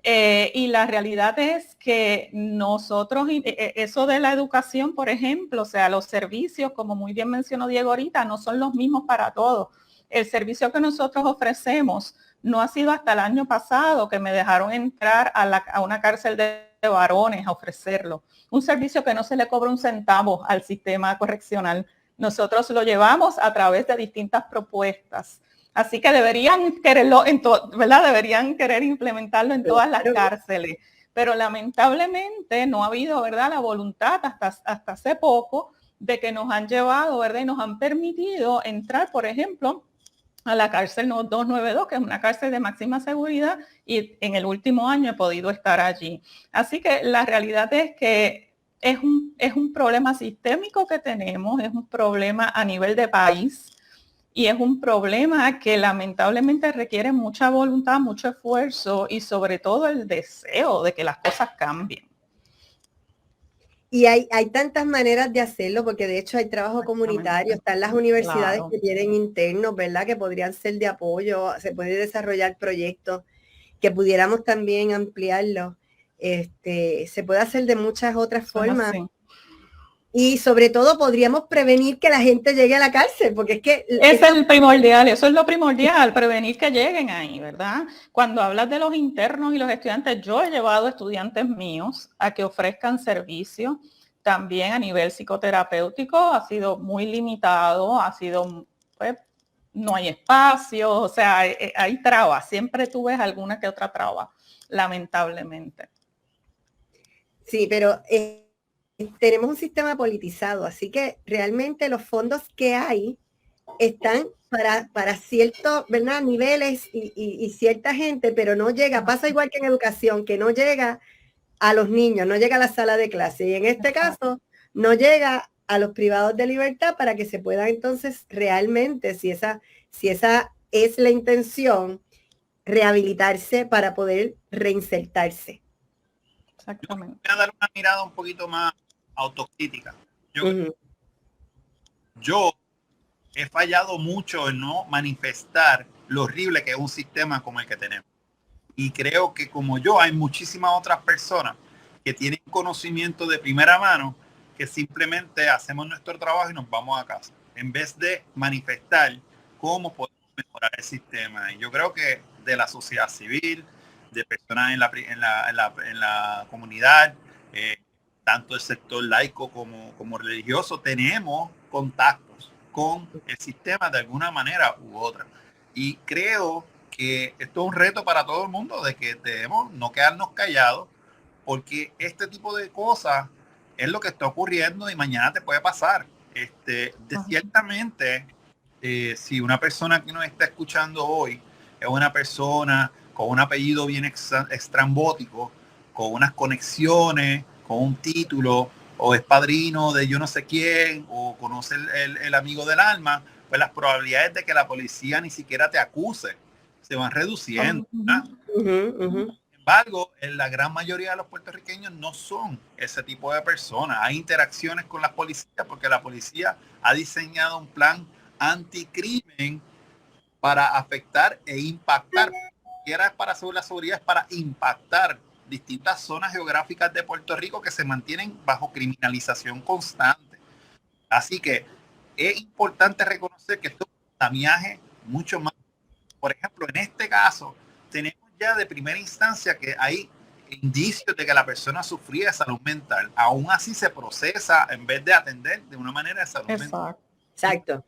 Y la realidad es que nosotros, eso de la educación, por ejemplo, o sea, los servicios, como muy bien mencionó Diego ahorita, no son los mismos para todos. El servicio que nosotros ofrecemos no ha sido hasta el año pasado que me dejaron entrar a una cárcel de varones a ofrecerlo. Un servicio que no se le cobra un centavo al sistema correccional. Nosotros lo llevamos a través de distintas propuestas. Así que deberían quererlo, ¿verdad? Deberían querer implementarlo en todas las cárceles. pero lamentablemente no ha habido, ¿verdad?, la voluntad hasta hace poco de que nos han llevado, ¿verdad?, y nos han permitido entrar, por ejemplo, a la cárcel 292, que es una cárcel de máxima seguridad, y en el último año he podido estar allí. Así que la realidad es que es un problema sistémico que tenemos, es un problema a nivel de país, y es un problema que lamentablemente requiere mucha voluntad, mucho esfuerzo y sobre todo el deseo de que las cosas cambien. Y hay tantas maneras de hacerlo, porque de hecho hay trabajo comunitario, están las universidades que tienen internos, ¿verdad? Que podrían ser de apoyo, se puede desarrollar proyectos que pudiéramos también ampliarlo. Se puede hacer de muchas otras formas. Sí. Y sobre todo podríamos prevenir que la gente llegue a la cárcel, porque es que... Ese es el primordial, eso es lo primordial, prevenir que lleguen ahí, ¿verdad? Cuando hablas de los internos y los estudiantes, yo he llevado estudiantes míos a que ofrezcan servicio, también a nivel psicoterapéutico, ha sido muy limitado, ha sido, pues, no hay espacio, o sea, hay trabas, siempre tú ves alguna que otra traba, lamentablemente. Sí, pero... tenemos un sistema politizado, así que realmente los fondos que hay están para ciertos, ¿verdad?, niveles y cierta gente, pero no llega, pasa igual que en educación, que no llega a los niños, no llega a la sala de clase, y en este caso no llega a los privados de libertad para que se puedan entonces realmente, si esa es la intención, rehabilitarse para poder reinsertarse. Exactamente. Voy a dar una mirada un poquito más autocrítica. Yo he fallado mucho en no manifestar lo horrible que es un sistema como el que tenemos. Y creo que como yo hay muchísimas otras personas que tienen conocimiento de primera mano que simplemente hacemos nuestro trabajo y nos vamos a casa, en vez de manifestar cómo podemos mejorar el sistema. Y yo creo que de la sociedad civil, de personas en la comunidad, tanto el sector laico como religioso, tenemos contactos con el sistema de alguna manera u otra. Y creo que esto es un reto para todo el mundo, de que debemos no quedarnos callados, porque este tipo de cosas es lo que está ocurriendo y mañana te puede pasar. Ciertamente, si una persona que nos está escuchando hoy es una persona con un apellido bien estrambótico, con unas conexiones, con un título, o es padrino de yo no sé quién, o conoce el amigo del alma, pues las probabilidades de que la policía ni siquiera te acuse se van reduciendo. Sin embargo, en la gran mayoría de los puertorriqueños no son ese tipo de personas. Hay interacciones con la policía porque la policía ha diseñado un plan anticrimen para afectar e impactar. Ni siquiera es para la seguridad, es para impactar distintas zonas geográficas de Puerto Rico que se mantienen bajo criminalización constante. Así que es importante reconocer que esto es un andamiaje mucho más. Por ejemplo, en este caso, tenemos ya de primera instancia que hay indicios de que la persona sufría de salud mental. Aún así se procesa en vez de atender de una manera de salud mental. Exacto.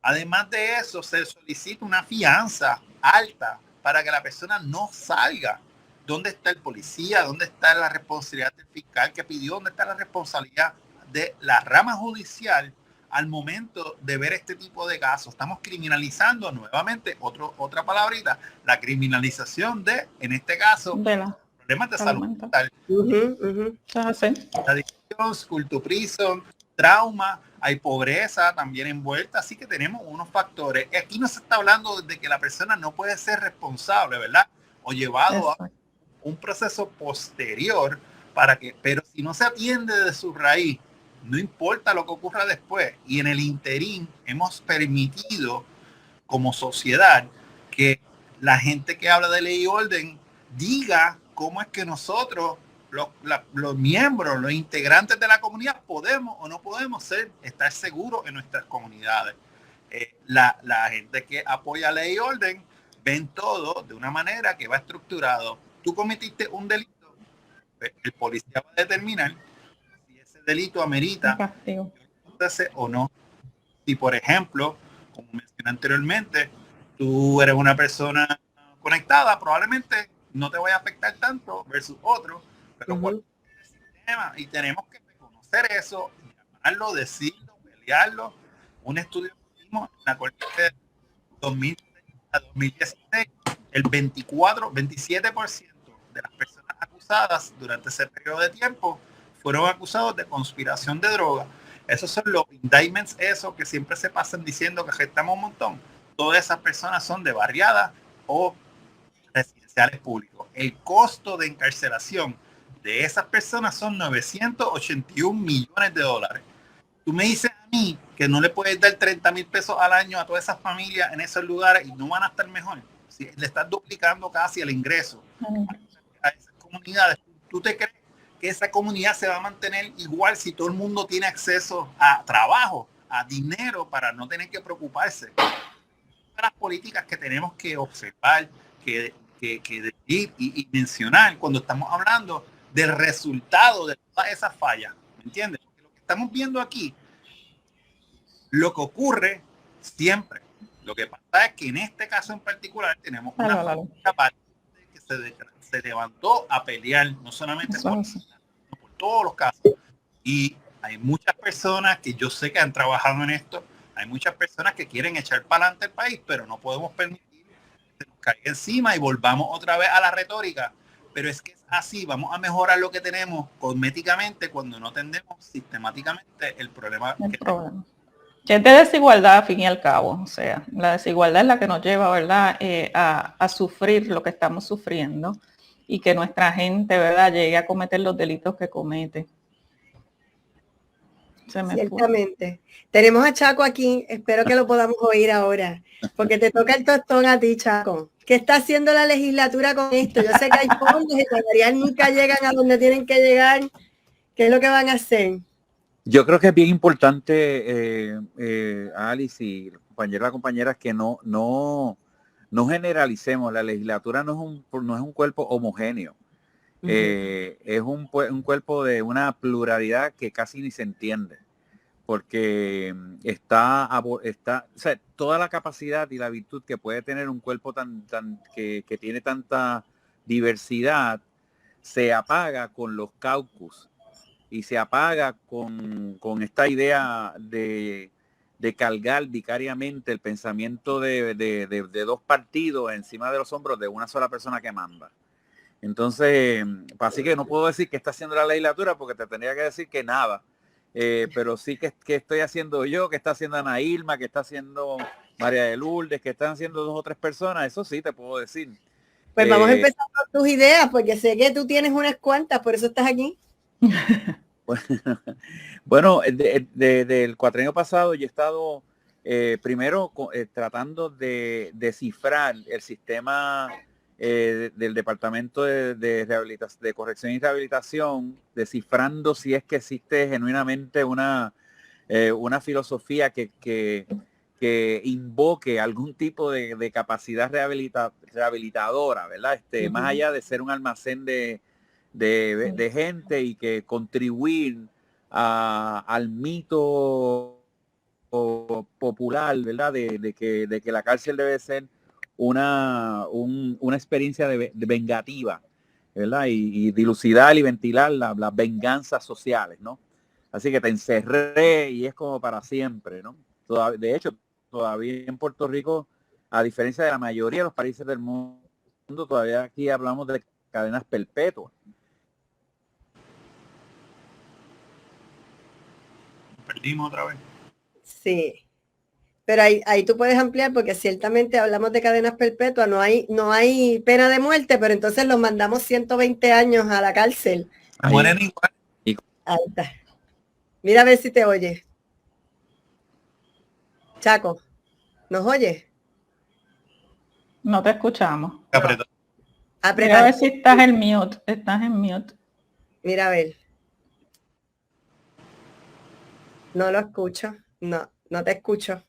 Además de eso, se solicita una fianza alta para que la persona no salga. ¿Dónde está el policía? ¿Dónde está la responsabilidad del fiscal que pidió? ¿Dónde está la responsabilidad de la rama judicial al momento de ver este tipo de casos? Estamos criminalizando nuevamente, otra palabrita, la criminalización de, en este caso, problemas de salud mental. Adicción, school to prison, trauma, hay pobreza también envuelta, así que tenemos unos factores. Aquí no se está hablando de que la persona no puede ser responsable, ¿verdad? O llevado a un proceso posterior pero si no se atiende de su raíz, no importa lo que ocurra después. Y en el interín hemos permitido como sociedad que la gente que habla de ley y orden diga cómo es que nosotros, los miembros, los integrantes de la comunidad, podemos o no podemos estar seguros en nuestras comunidades. La gente que apoya ley y orden ven todo de una manera que va estructurado. Tú cometiste un delito, el policía va a determinar si ese delito amerita o no. Si, por ejemplo, como mencioné anteriormente, tú eres una persona conectada, probablemente no te voy a afectar tanto versus otro, pero por el sistema, y tenemos que reconocer eso, llamarlo, decirlo, pelearlo. Un estudio que hicimos en la corte de 2000 a 2016, el 27% de las personas acusadas durante ese periodo de tiempo fueron acusados de conspiración de droga. Esos son los indictments, esos que siempre se pasan diciendo que gestamos un montón. Todas esas personas son de barriadas o residenciales públicos. El costo de encarcelación de esas personas son 981 millones de dólares. Tú me dices a mí que no le puedes dar 30,000 pesos al año a todas esas familias en esos lugares y no van a estar mejor. Si le estás duplicando casi el ingreso a esas comunidades, ¿tú te crees que esa comunidad se va a mantener igual si todo el mundo tiene acceso a trabajo, a dinero para no tener que preocuparse? Las políticas que tenemos que observar, que decir y mencionar cuando estamos hablando del resultado de todas esas fallas, ¿me entiendes? Porque lo que estamos viendo aquí, lo que ocurre siempre, lo que pasa es que en este caso en particular tenemos una familia que se levantó a pelear, no solamente por todos los casos, y hay muchas personas que yo sé que han trabajado en esto. Hay muchas personas que quieren echar para adelante el país, pero no podemos permitir que se nos caiga encima y volvamos otra vez a la retórica. Pero es que es así, vamos a mejorar lo que tenemos cosméticamente cuando no atendemos sistemáticamente el problema. Que es de desigualdad, al fin y al cabo. O sea, la desigualdad es la que nos lleva, ¿verdad?, a sufrir lo que estamos sufriendo y que nuestra gente, ¿verdad?, llegue a cometer los delitos que comete. Ciertamente. Tenemos a Chaco aquí, espero que lo podamos oír ahora, porque te toca el tostón a ti, Chaco. ¿Qué está haciendo la legislatura con esto? Yo sé que hay fondos y todavía nunca llegan a donde tienen que llegar. ¿Qué es lo que van a hacer? Yo creo que es bien importante, Alice y compañeras, que no generalicemos. La legislatura no es un cuerpo homogéneo. Es un cuerpo de una pluralidad que casi ni se entiende, porque o sea, toda la capacidad y la virtud que puede tener un cuerpo que tiene tanta diversidad se apaga con los caucus y se apaga con esta idea de cargar vicariamente el pensamiento de dos partidos encima de los hombros de una sola persona que manda. Entonces, así que no puedo decir que está haciendo la legislatura porque te tendría que decir que nada, pero sí que estoy haciendo yo, que está haciendo Ana Irma, que está haciendo María de Lourdes, que están haciendo 2 o 3 personas, eso sí te puedo decir. Pues vamos a empezar con tus ideas, porque sé que tú tienes unas cuantas, por eso estás aquí. Bueno, del cuatrienio pasado yo he estado primero tratando de descifrar el sistema del Departamento de Corrección y Rehabilitación, descifrando si es que existe genuinamente una filosofía que invoque algún tipo de capacidad rehabilitadora, ¿verdad? Más allá de ser un almacén de gente y que contribuir al mito popular, ¿verdad? De que la cárcel debe ser una experiencia de vengativa, ¿verdad? Y dilucidar y ventilar las venganzas sociales, ¿no? Así que te encerré y es como para siempre, ¿no? De hecho, todavía en Puerto Rico, a diferencia de la mayoría de los países del mundo, todavía aquí hablamos de cadenas perpetuas. Perdimos otra vez. Sí. Pero ahí tú puedes ampliar porque ciertamente hablamos de cadenas perpetuas, no hay pena de muerte, pero entonces los mandamos 120 años a la cárcel. Mueren igual. Ahí está. Mira a ver si te oye. Chaco, ¿nos oye? No te escuchamos. Mira a ver si estás en mute. Estás en mute. Mira a ver. No lo escucho. No te escucho.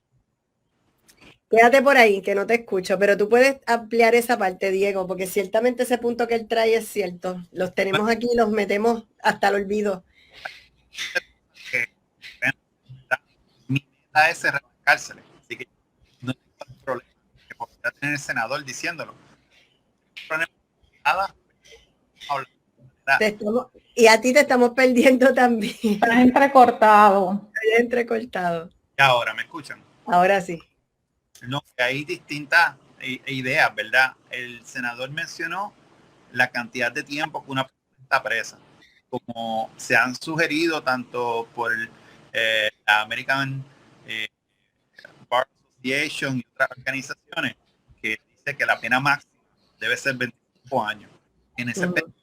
Quédate por ahí, que no te escucho, pero tú puedes ampliar esa parte, Diego, porque ciertamente ese punto que él trae es cierto. Los tenemos aquí y los metemos hasta el olvido. Mi meta es cerrar las cárceles, así que no tengo problema que podría tener el senador diciéndolo. El problema es que nada. Y a ti te estamos perdiendo también. Estás entrecortado. Entrecortado. Y ahora, ¿me escuchan? Ahora sí. No, que hay distintas ideas, ¿verdad? El senador mencionó la cantidad de tiempo que una persona está presa, como se han sugerido tanto por la American Bar Association y otras organizaciones, que dice que la pena máxima debe ser 25 años. En ese periodo,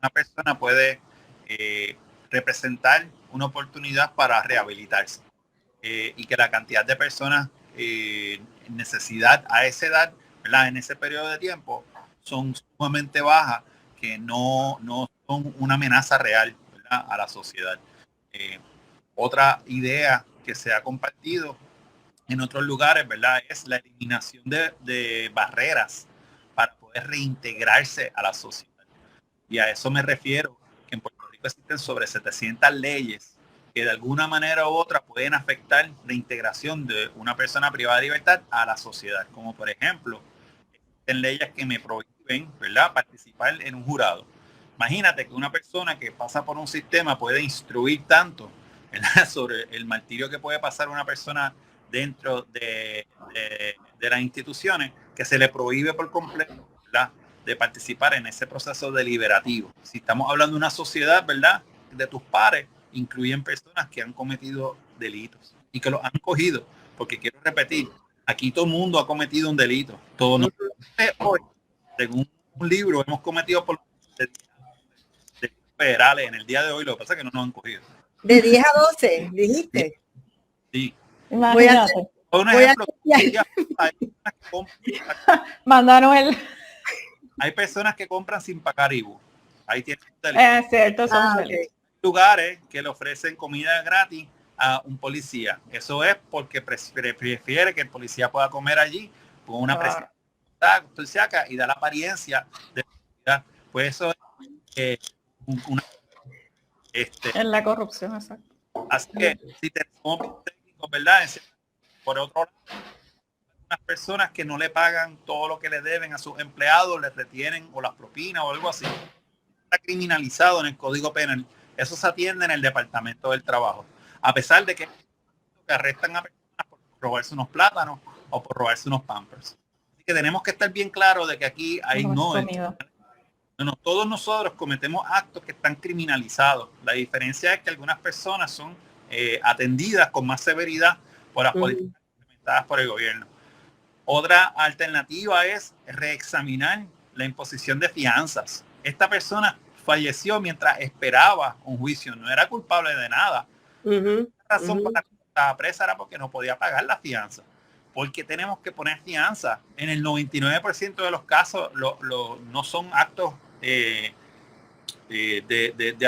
una persona puede representar una oportunidad para rehabilitarse, y que la cantidad de personas en necesidad a esa edad, ¿verdad?, en ese periodo de tiempo, son sumamente bajas, que no son una amenaza real, ¿verdad?, a la sociedad. Otra idea que se ha compartido en otros lugares, ¿verdad?, es la eliminación de barreras para poder reintegrarse a la sociedad. Y a eso me refiero, que en Puerto Rico existen sobre 700 leyes que de alguna manera u otra pueden afectar la integración de una persona privada de libertad a la sociedad. Como por ejemplo, existen leyes que me prohíben, ¿verdad?, participar en un jurado. Imagínate que una persona que pasa por un sistema puede instruir tanto, ¿verdad?, sobre el martirio que puede pasar una persona dentro de las instituciones, que se le prohíbe por completo, ¿verdad?, de participar en ese proceso deliberativo. Si estamos hablando de una sociedad, ¿verdad?, de tus pares, incluyen personas que han cometido delitos y que los han cogido, porque quiero repetir, aquí todo el mundo ha cometido un delito. Todos nosotros hoy, según un libro, hemos cometido por delitos federales en el día de hoy. Lo que pasa es que no nos han cogido. De 10 a 12, dijiste. Sí. Voy a hacer un ejemplo. Mandaron el... Hay personas que compran sin pagar IBU. Ahí tienen es cierto, son okay. Lugares que le ofrecen comida gratis a un policía. Eso es porque prefiere que el policía pueda comer allí con una presión y da la apariencia de seguridad. Pues eso es en la corrupción, exacto. Así que si tenemos técnicos, ¿verdad? Por otro lado, unas personas que no le pagan todo lo que le deben a sus empleados, les retienen o las propinas o algo así. Está criminalizado en el Código Penal. Eso se atiende en el Departamento del Trabajo. A pesar de que arrestan a personas por robarse unos plátanos o por robarse unos Pampers. Así que tenemos que estar bien claros de que aquí hay todos nosotros cometemos actos que están criminalizados. La diferencia es que algunas personas son atendidas con más severidad por las políticas implementadas por el gobierno. Otra alternativa es reexaminar la imposición de fianzas. Esta persona falleció mientras esperaba un juicio, no era culpable de nada. La razón por la que estaba presa era porque no podía pagar la fianza. Porque tenemos que poner fianza. En el 99% de los casos no son actos de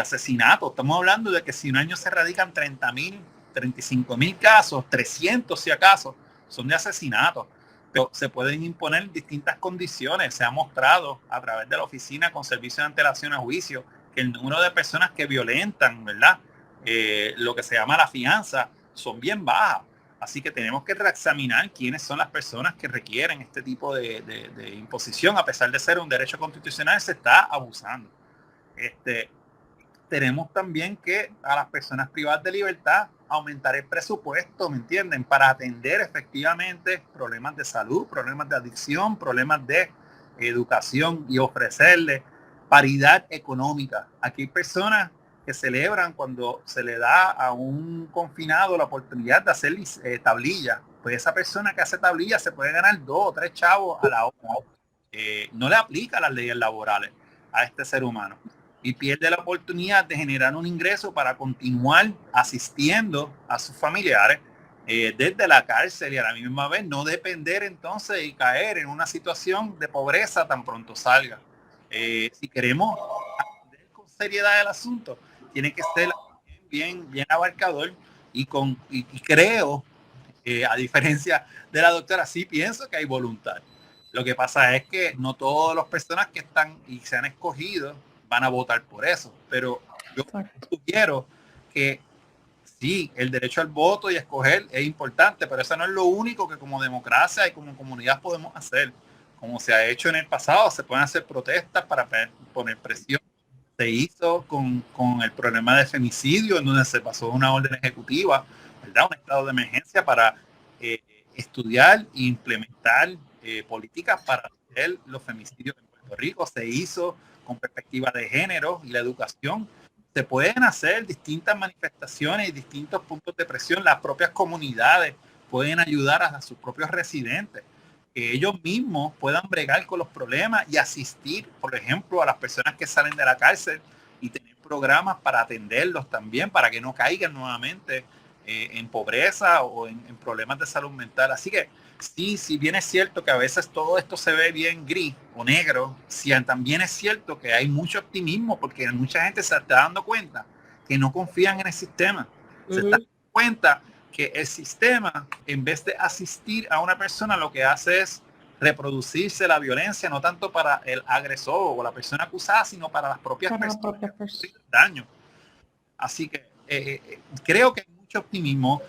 asesinato. Estamos hablando de que si un año se radican 30,000, 35,000 casos, 300 si acaso, son de asesinato. Pero se pueden imponer distintas condiciones. Se ha mostrado a través de la Oficina con Servicio de Antelación a Juicio que el número de personas que violentan, ¿verdad?, lo que se llama la fianza, son bien bajas. Así que tenemos que reexaminar quiénes son las personas que requieren este tipo de imposición. A pesar de ser un derecho constitucional, se está abusando. Tenemos también que a las personas privadas de libertad aumentar el presupuesto, ¿me entienden?, para atender efectivamente problemas de salud, problemas de adicción, problemas de educación y ofrecerle paridad económica. Aquí hay personas que celebran cuando se le da a un confinado la oportunidad de hacer tablilla. Pues esa persona que hace tablilla se puede ganar 2 o 3 chavos a la hora. No le aplica las leyes laborales a este ser humano y pierde la oportunidad de generar un ingreso para continuar asistiendo a sus familiares desde la cárcel, y a la misma vez no depender entonces y caer en una situación de pobreza tan pronto salga. Si queremos atender con seriedad el asunto, tiene que ser bien abarcador y creo, a diferencia de la doctora, sí pienso que hay voluntad. Lo que pasa es que no todas las personas que están y se han escogido van a votar por eso, pero yo sugiero que sí, el derecho al voto y a escoger es importante, pero eso no es lo único que como democracia y como comunidad podemos hacer. como se ha hecho en el pasado, se pueden hacer protestas para poner presión. Se hizo con el problema de femicidio, en donde se pasó una orden ejecutiva, ¿verdad? Un estado de emergencia para estudiar e implementar políticas para hacer los femicidios en Puerto Rico. Se hizo con perspectiva de género y la educación. Se pueden hacer distintas manifestaciones y distintos puntos de presión. Las propias comunidades pueden ayudar a sus propios residentes, que ellos mismos puedan bregar con los problemas y asistir, por ejemplo, a las personas que salen de la cárcel y tener programas para atenderlos también, para que no caigan nuevamente en pobreza o en problemas de salud mental. Así que sí, si bien es cierto que a veces todo esto se ve bien gris o negro, sí, también es cierto que hay mucho optimismo, porque mucha gente se está dando cuenta que no confían en el sistema. Se está dando cuenta que el sistema, en vez de asistir a una persona, lo que hace es reproducirse la violencia, no tanto para el agresor o la persona acusada, sino para las propias personas que reciben daño. Así que creo que hay mucho optimismo.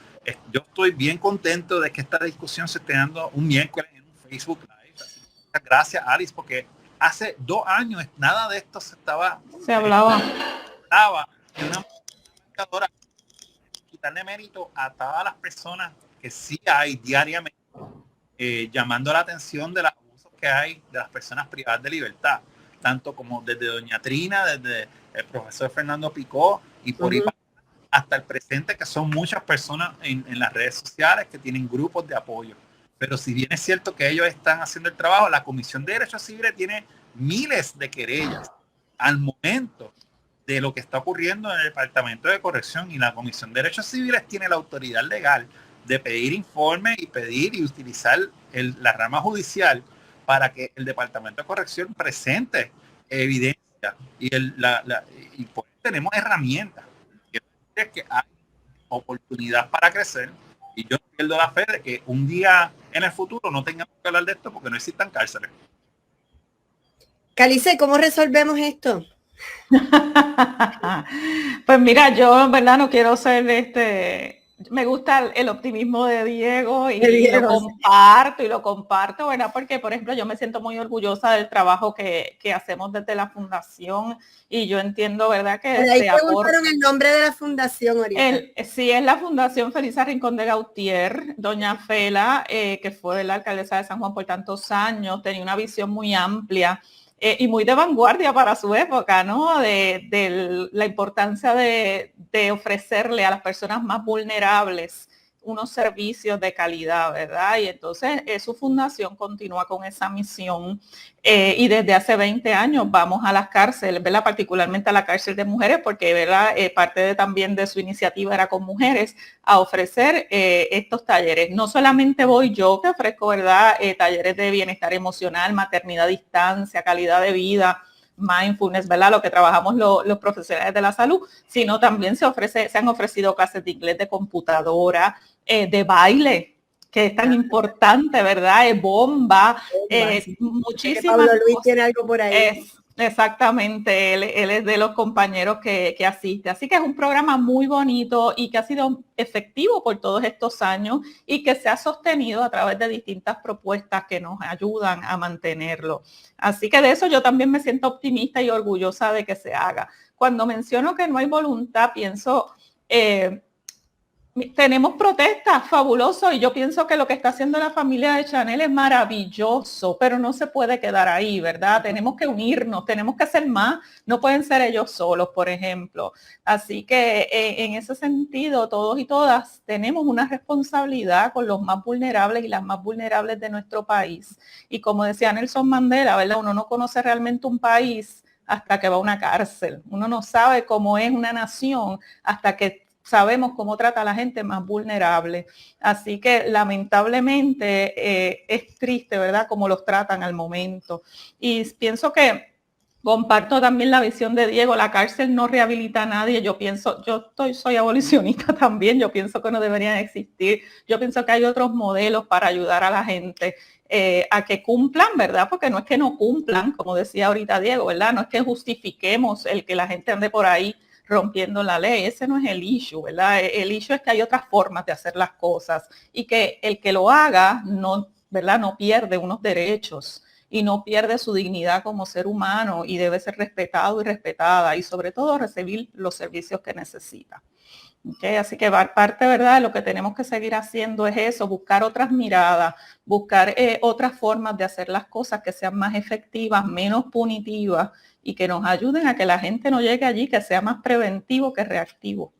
Yo estoy bien contento de que esta discusión se esté dando un miércoles en un Facebook Live. Así que muchas gracias, Alice, porque hace 2 años nada de esto se hablaba de una marcadora. Quitarle mérito a todas las personas que sí hay diariamente, llamando la atención de los abusos que hay de las personas privadas de libertad, tanto como desde doña Trina, desde el profesor Fernando Picó y por ahí hasta el presente, que son muchas personas en las redes sociales que tienen grupos de apoyo. Pero si bien es cierto que ellos están haciendo el trabajo, la Comisión de Derechos Civiles tiene miles de querellas al momento de lo que está ocurriendo en el Departamento de Corrección, y la Comisión de Derechos Civiles tiene la autoridad legal de pedir informes y pedir y utilizar la rama judicial para que el Departamento de Corrección presente evidencia y pues tenemos herramientas. Es que hay oportunidad para crecer, y yo no pierdo la fe de que un día en el futuro no tengamos que hablar de esto porque no existan cárceles. Calice, ¿cómo resolvemos esto? Pues mira, yo en verdad no quiero ser me gusta el optimismo de Diego y lo comparto, ¿verdad? Porque, por ejemplo, yo me siento muy orgullosa del trabajo que hacemos desde la fundación, y yo entiendo, ¿verdad? Que ahí preguntaron el nombre de la fundación ahorita. Sí, es la Fundación Felisa Rincón de Gautier. Doña Fela, que fue la alcaldesa de San Juan por tantos años, tenía una visión muy amplia y muy de vanguardia para su época, ¿no? De la importancia de ofrecerle a las personas más vulnerables unos servicios de calidad, ¿verdad? Y entonces su fundación continúa con esa misión y desde hace 20 años vamos a las cárceles, ¿verdad? Particularmente a la cárcel de mujeres, porque, ¿verdad? Parte también de su iniciativa era con mujeres, a ofrecer estos talleres. No solamente voy yo, que ofrezco, ¿verdad? Talleres de bienestar emocional, maternidad a distancia, calidad de vida, mindfulness, ¿verdad? Lo que trabajamos los profesionales de la salud, sino también se han ofrecido clases de inglés, de computadora, de baile, que es tan importante, ¿verdad? Bomba, muchísimas Pablo Luis tiene algo por ahí. Exactamente, él es de los compañeros que asiste. Así que es un programa muy bonito y que ha sido efectivo por todos estos años y que se ha sostenido a través de distintas propuestas que nos ayudan a mantenerlo. Así que de eso yo también me siento optimista y orgullosa de que se haga. Cuando menciono que no hay voluntad, pienso... tenemos protestas, fabuloso, y yo pienso que lo que está haciendo la familia de Chanel es maravilloso, pero no se puede quedar ahí, ¿verdad? Tenemos que unirnos, tenemos que hacer más, no pueden ser ellos solos, por ejemplo. Así que en ese sentido, todos y todas tenemos una responsabilidad con los más vulnerables y las más vulnerables de nuestro país. Y como decía Nelson Mandela, ¿verdad? Uno no conoce realmente un país hasta que va a una cárcel. Uno no sabe cómo es una nación hasta que sabemos cómo trata a la gente más vulnerable. Así que lamentablemente es triste, ¿verdad?, cómo los tratan al momento. Y pienso que comparto también la visión de Diego, la cárcel no rehabilita a nadie. Soy abolicionista también, yo pienso que no deberían existir. Yo pienso que hay otros modelos para ayudar a la gente a que cumplan, ¿verdad? Porque no es que no cumplan, como decía ahorita Diego, ¿verdad? No es que justifiquemos el que la gente ande por ahí rompiendo la ley. Ese no es el issue, ¿verdad? El issue es que hay otras formas de hacer las cosas y que el que lo haga no, ¿verdad?, no pierde unos derechos y no pierde su dignidad como ser humano y debe ser respetado y respetada y sobre todo recibir los servicios que necesita. Okay, así que parte, ¿verdad?, de lo que tenemos que seguir haciendo es eso, buscar otras miradas, buscar otras formas de hacer las cosas que sean más efectivas, menos punitivas y que nos ayuden a que la gente no llegue allí, que sea más preventivo que reactivo.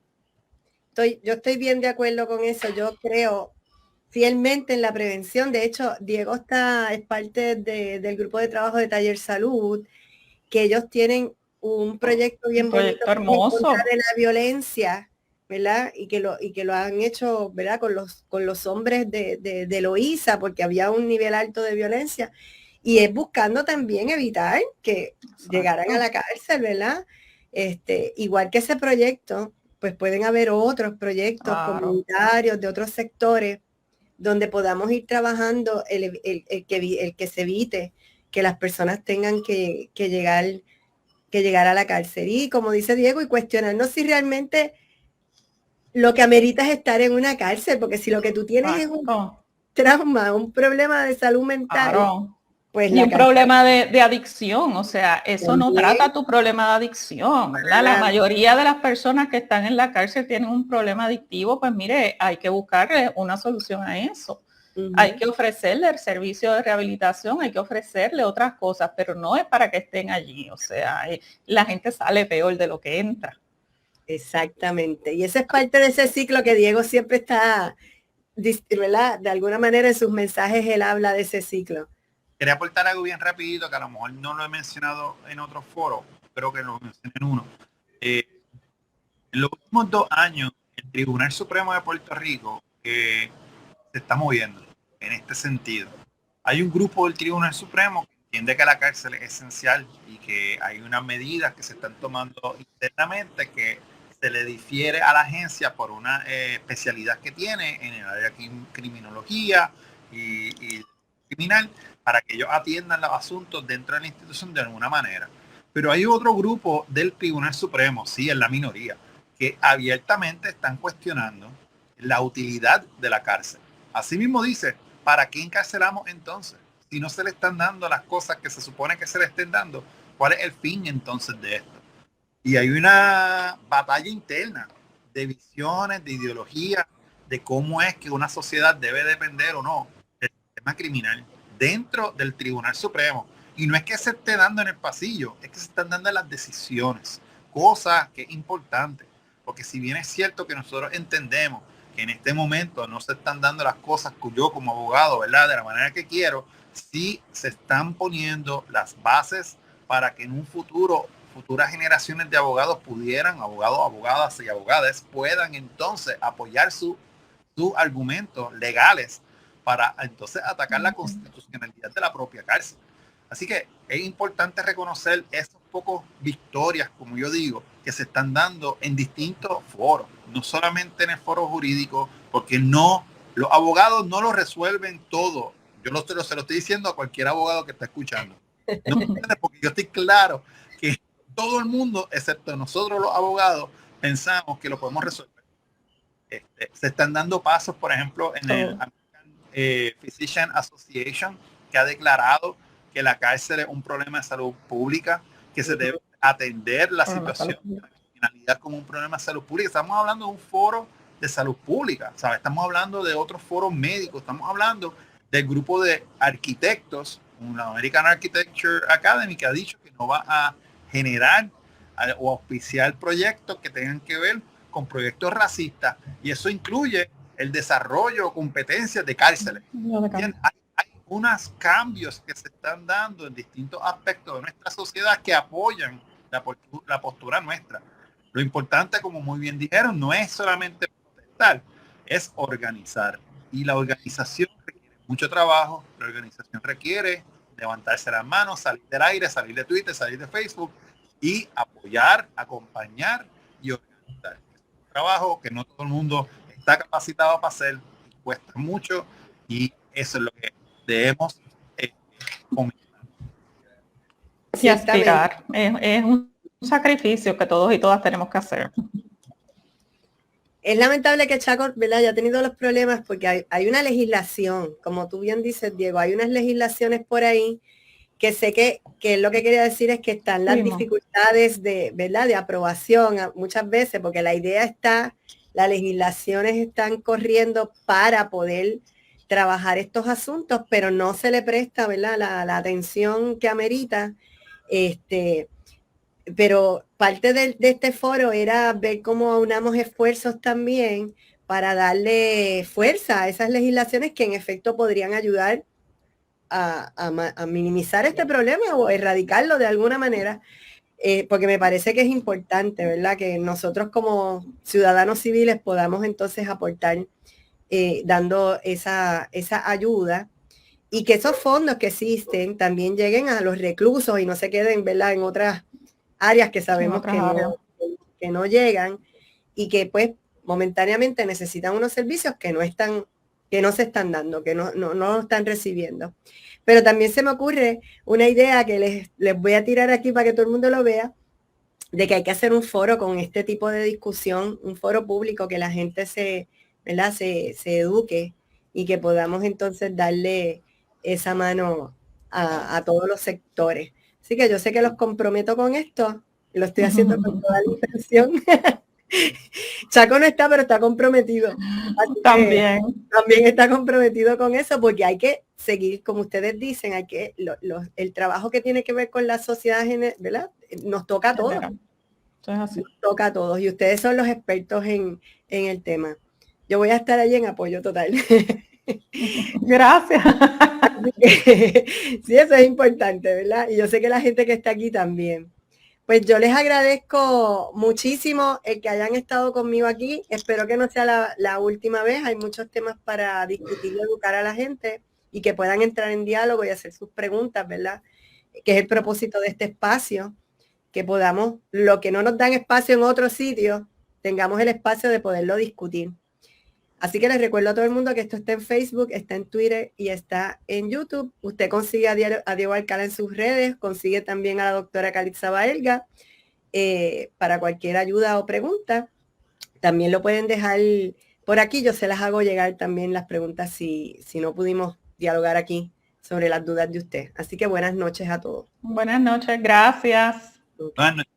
Yo estoy bien de acuerdo con eso. Yo creo fielmente en la prevención. De hecho, Diego es parte del grupo de trabajo de Taller Salud, que ellos tienen un proyecto bien bonito hermoso de la violencia, ¿verdad? Y que lo han hecho, ¿verdad? Con los hombres de Loíza, porque había un nivel alto de violencia. Y es buscando también evitar que llegaran a la cárcel, ¿verdad? Igual que ese proyecto, pues pueden haber otros proyectos comunitarios de otros sectores donde podamos ir trabajando el que se evite que las personas tengan que llegar a la cárcel. Y como dice Diego, y cuestionarnos si realmente lo que amerita es estar en una cárcel, porque si lo que tú tienes es un trauma, un problema de salud mental, pues y un problema de adicción, o sea, eso también no trata tu problema de adicción, ¿verdad? La mayoría de las personas que están en la cárcel tienen un problema adictivo, pues mire, hay que buscarle una solución a eso. Hay que ofrecerle el servicio de rehabilitación, hay que ofrecerle otras cosas, pero no es para que estén allí, o sea, la gente sale peor de lo que entra. Exactamente, y esa es parte de ese ciclo que Diego siempre está, ¿verdad? De alguna manera en sus mensajes él habla de ese ciclo. Quería aportar algo bien rapidito, que a lo mejor no lo he mencionado en otros foros, creo que lo mencioné en uno. En los últimos 2 años, el Tribunal Supremo de Puerto Rico se está moviendo en este sentido. Hay un grupo del Tribunal Supremo que entiende que la cárcel es esencial y que hay unas medidas que se están tomando internamente que se le difiere a la agencia por una especialidad que tiene en el área de criminología y criminal, para que ellos atiendan los asuntos dentro de la institución de alguna manera. Pero hay otro grupo del Tribunal Supremo, sí, en la minoría, que abiertamente están cuestionando la utilidad de la cárcel. Asimismo dice, ¿para qué encarcelamos entonces? Si no se le están dando las cosas que se supone que se le estén dando, ¿cuál es el fin entonces de esto? Y hay una batalla interna de visiones, de ideología, de cómo es que una sociedad debe depender o no del sistema criminal dentro del Tribunal Supremo. Y no es que se esté dando en el pasillo, es que se están dando las decisiones, cosa que es importante, porque si bien es cierto que nosotros entendemos que en este momento no se están dando las cosas que yo como abogado, ¿verdad?, de la manera que quiero, sí se están poniendo las bases para que en un futuro futuras generaciones de abogados pudieran, abogados, abogadas y abogadas, puedan entonces apoyar sus argumentos legales para entonces atacar la constitucionalidad de la propia cárcel. Así que es importante reconocer esas pocas victorias, como yo digo, que se están dando en distintos foros, no solamente en el foro jurídico, porque no, los abogados no lo resuelven todo. Se lo estoy diciendo a cualquier abogado que está escuchando. No, porque yo estoy claro que todo el mundo, excepto nosotros los abogados, pensamos que lo podemos resolver. Se están dando pasos, por ejemplo, en el American Physician Association, que ha declarado que la cárcel es un problema de salud pública, que se debe atender la situación de la criminalidad como un problema de salud pública. Estamos hablando de un foro de salud pública, ¿sabes? Estamos hablando de otros foros médicos, estamos hablando del grupo de arquitectos, una American Architecture Academy, que ha dicho que no va a generar o auspiciar proyectos que tengan que ver con proyectos racistas, y eso incluye el desarrollo o competencias de cárceles. Hay unos cambios que se están dando en distintos aspectos de nuestra sociedad que apoyan la postura nuestra. Lo importante, como muy bien dijeron, no es solamente protestar, es organizar. Y la organización requiere mucho trabajo, la organización requiere levantarse las manos, salir del aire, salir de Twitter, salir de Facebook y apoyar, acompañar y organizar. Es un trabajo que no todo el mundo está capacitado para hacer, cuesta mucho, y eso es lo que debemos comentar. Y aspirar. Es un sacrificio que todos y todas tenemos que hacer. Es lamentable que Chaco, ¿verdad?, haya tenido los problemas porque hay una legislación, como tú bien dices, Diego, hay unas legislaciones por ahí que sé que lo que quería decir es que están las dificultades de, ¿verdad?, de aprobación muchas veces, porque la idea está, las legislaciones están corriendo para poder trabajar estos asuntos, pero no se le presta, ¿verdad?, la atención que amerita. Pero parte de este foro era ver cómo unamos esfuerzos también para darle fuerza a esas legislaciones que en efecto podrían ayudar a minimizar este problema o erradicarlo de alguna manera, porque me parece que es importante, ¿verdad?, que nosotros como ciudadanos civiles podamos entonces aportar dando esa ayuda, y que esos fondos que existen también lleguen a los reclusos y no se queden, ¿verdad?, en otras áreas que sabemos que no llegan, y que pues momentáneamente necesitan unos servicios que no se están dando, que no están recibiendo. Pero también se me ocurre una idea que les voy a tirar aquí para que todo el mundo lo vea, de que hay que hacer un foro con este tipo de discusión, un foro público, que la gente se eduque y que podamos entonces darle esa mano a todos los sectores. Así que yo sé que los comprometo con esto, lo estoy haciendo con toda la intención. Chaco no está, pero está comprometido. También Está comprometido con eso, porque hay que seguir, como ustedes dicen, hay que el trabajo que tiene que ver con la sociedad, ¿verdad?, nos toca a todos. Nos toca a todos, y ustedes son los expertos en el tema. Yo voy a estar allí en apoyo total. Gracias. Sí, eso es importante, ¿verdad? Y yo sé que la gente que está aquí también. Pues yo les agradezco muchísimo el que hayan estado conmigo aquí. Espero que no sea la última vez. Hay muchos temas para discutir y educar a la gente, y que puedan entrar en diálogo y hacer sus preguntas, ¿verdad?, que es el propósito de este espacio, que podamos, lo que no nos dan espacio en otros sitios, tengamos el espacio de poderlo discutir. Así que les recuerdo a todo el mundo que esto está en Facebook, está en Twitter y está en YouTube. Usted consigue a Diego Alcalá en sus redes, consigue también a la doctora Calitza Baelga para cualquier ayuda o pregunta. También lo pueden dejar por aquí, yo se las hago llegar también las preguntas si no pudimos dialogar aquí sobre las dudas de usted. Así que buenas noches a todos. Buenas noches, gracias. Buenas noches.